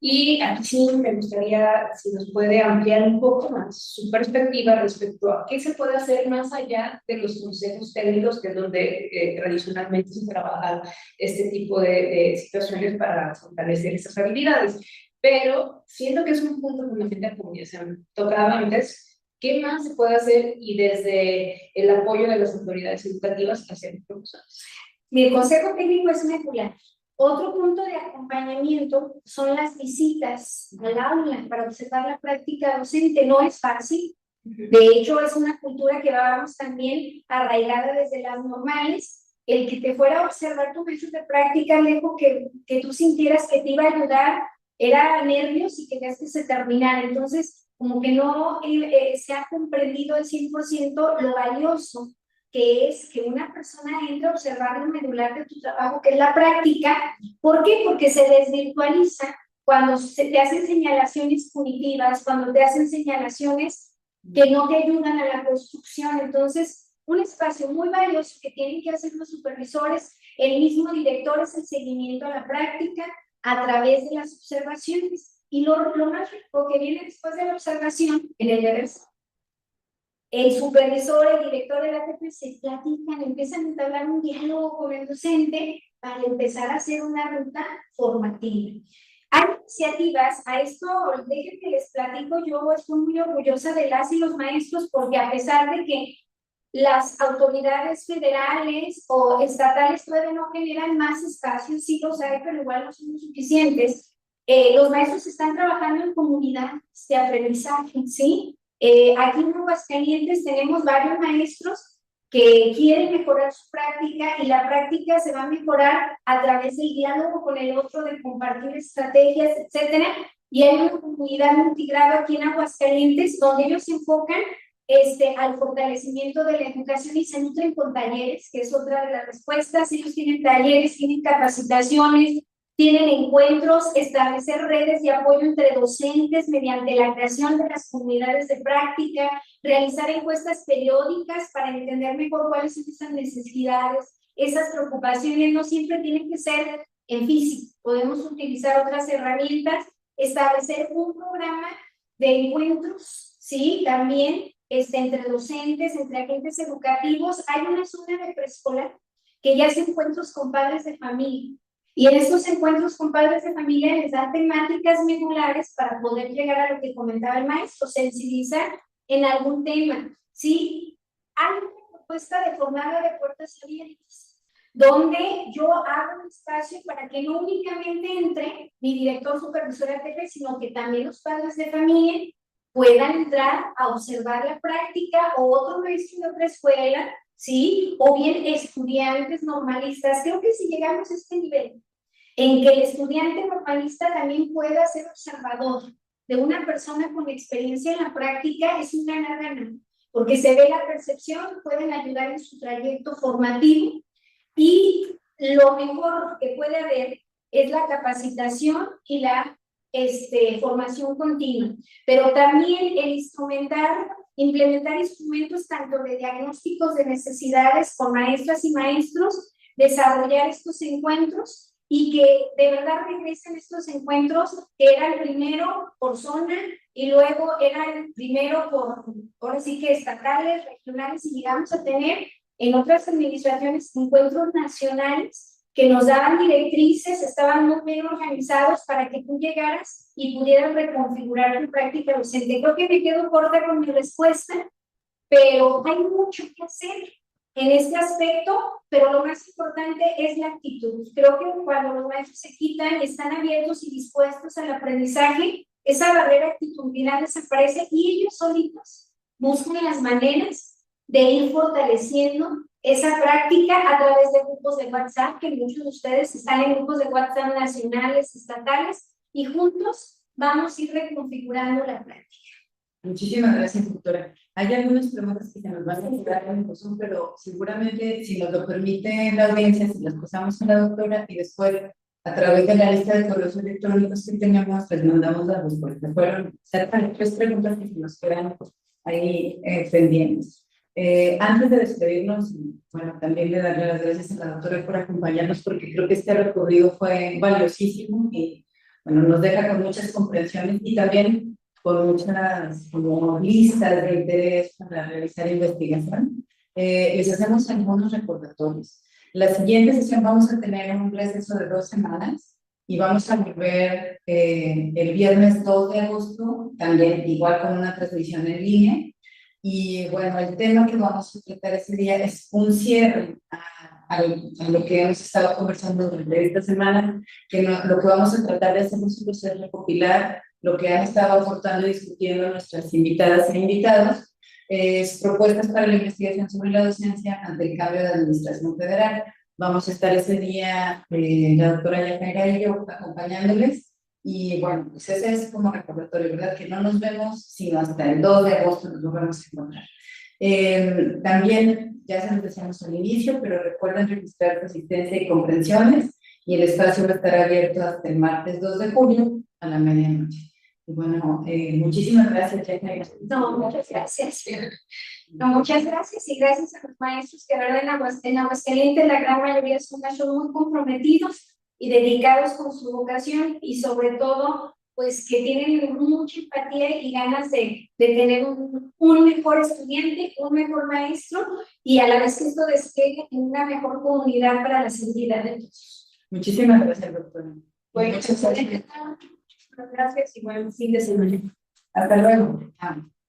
Y aquí sí me gustaría, si nos puede ampliar un poco más su perspectiva respecto a qué se puede hacer más allá de los consejos técnicos, que es donde tradicionalmente se trabaja este tipo de situaciones para fortalecer esas habilidades. Pero siento que es un punto fundamental, como ya se han tocado antes, ¿qué más se puede hacer y desde el apoyo de las autoridades educativas hacer profesores? Mi consejo técnico es medular. Otro punto de acompañamiento son las visitas al aula para observar la práctica docente. No es fácil. De hecho, es una cultura que vamos también arraigada desde las normales. El que te fuera a observar tu método de práctica, lejos que tú sintieras que te iba a ayudar, era nervios y querías que se terminara. Entonces, como que no se ha comprendido al 100% lo valioso que es que una persona entre a observar lo medular de tu trabajo, que es la práctica. ¿Por qué? Porque se desvirtualiza cuando se te hacen señalaciones punitivas, cuando te hacen señalaciones que no te ayudan a la construcción. Entonces, un espacio muy valioso que tienen que hacer los supervisores, el mismo director, es el seguimiento a la práctica a través de las observaciones. Y lo más rico que viene después de la observación, en el deber ser, el supervisor, el director de la ATP se platican, empiezan a entablar un diálogo con el docente para empezar a hacer una ruta formativa. Hay iniciativas, a esto déjenme que les platico, yo estoy muy orgullosa de las y los maestros, porque a pesar de que las autoridades federales o estatales todavía no generan más espacios, sí los hay, pero igual no son suficientes. Los maestros están trabajando en comunidades de aprendizaje, ¿sí? Aquí en Aguascalientes tenemos varios maestros que quieren mejorar su práctica, y la práctica se va a mejorar a través del diálogo con el otro, de compartir estrategias, etcétera. Y hay una comunidad multigrado aquí en Aguascalientes donde ellos se enfocan al fortalecimiento de la educación y se nutren con talleres, que es otra de las respuestas. Ellos tienen talleres, tienen capacitaciones, tienen encuentros, establecer redes de apoyo entre docentes mediante la creación de las comunidades de práctica, realizar encuestas periódicas para entender mejor cuáles son esas necesidades, esas preocupaciones. No siempre tienen que ser en físico, podemos utilizar otras herramientas, establecer un programa de encuentros, ¿sí? También entre docentes, entre agentes educativos. Hay una zona de preescolar que ya hace encuentros con padres de familia. Y en estos encuentros con padres de familia les dan temáticas medulares para poder llegar a lo que comentaba el maestro, sensibilizar en algún tema, ¿sí? Hay una propuesta de jornada de puertas abiertas, donde yo hago un espacio para que no únicamente entre mi director supervisor ATP, sino que también los padres de familia puedan entrar a observar la práctica, o otro maestro de otra escuela, ¿sí? O bien estudiantes normalistas. Creo que si llegamos a este nivel, en que el estudiante normalista también pueda ser observador de una persona con experiencia en la práctica, es un ganar-ganar, porque se ve la percepción, pueden ayudar en su trayecto formativo, y lo mejor que puede haber es la capacitación y la formación continua, pero también el implementar instrumentos tanto de diagnósticos de necesidades con maestras y maestros, desarrollar estos encuentros, y que de verdad regresen estos encuentros, que eran primero por zona y luego eran primero por, ahora sí que estatales, regionales, y llegamos a tener en otras administraciones encuentros nacionales que nos daban directrices, estaban muy bien organizados para que tú llegaras y pudieras reconfigurar tu práctica docente. Creo que me quedo corta con mi respuesta, pero hay mucho que hacer en este aspecto, pero lo más importante es la actitud. Creo que cuando los maestros se quitan, están abiertos y dispuestos al aprendizaje, esa barrera actitudinal desaparece y ellos solitos buscan las maneras de ir fortaleciendo esa práctica a través de grupos de WhatsApp, que muchos de ustedes están en grupos de WhatsApp nacionales, estatales, y juntos vamos a ir reconfigurando la práctica. Muchísimas gracias, doctora. Hay algunas preguntas que se nos van a quedar en el pero seguramente, si nos lo permite la audiencia, si las pasamos a la doctora y después, a través de la lista de correos electrónicos que tenemos, pues mandamos las respuestas. Fueron cerca de 3 preguntas que se nos quedan ahí pendientes. Antes de despedirnos, bueno, también le darle las gracias a la doctora por acompañarnos, porque creo que este recorrido fue valiosísimo y, bueno, nos deja con muchas comprensiones y también con muchas como listas de interés para realizar investigación. Les hacemos algunos recordatorios. La siguiente sesión vamos a tener un receso de 2 semanas y vamos a volver el viernes 2 de agosto, también igual con una transmisión en línea. Y bueno, el tema que vamos a tratar ese día es un cierre a lo que hemos estado conversando durante esta semana, que lo que vamos a tratar de hacer nosotros es recopilar lo que han estado aportando y discutiendo nuestras invitadas e invitados, propuestas para la investigación sobre la docencia ante el cambio de administración federal. Vamos a estar ese día, la doctora Yajaira y yo, acompañándoles. Y bueno, pues ese es como recordatorio, ¿verdad? Que no nos vemos sino hasta el 2 de agosto nos volvemos a encontrar. También, ya se nos decíamos al inicio, pero recuerden registrar su asistencia y comprensiones, y el espacio va a estar abierto hasta el martes 2 de julio a la medianoche. Y bueno, muchísimas gracias, Jaina. No, muchas gracias. No, muchas gracias y gracias a los maestros que, la verdad, en Aguascalientes la gran mayoría son maestros muy comprometidos y dedicados con su vocación y sobre todo, pues que tienen mucha empatía y ganas de tener un mejor estudiante, un mejor maestro y a la vez que esto despegue en una mejor comunidad para la seguridad de todos. Muchísimas gracias, doctora. Bueno, muchas gracias y buen fin de semana. Hasta luego. Chao.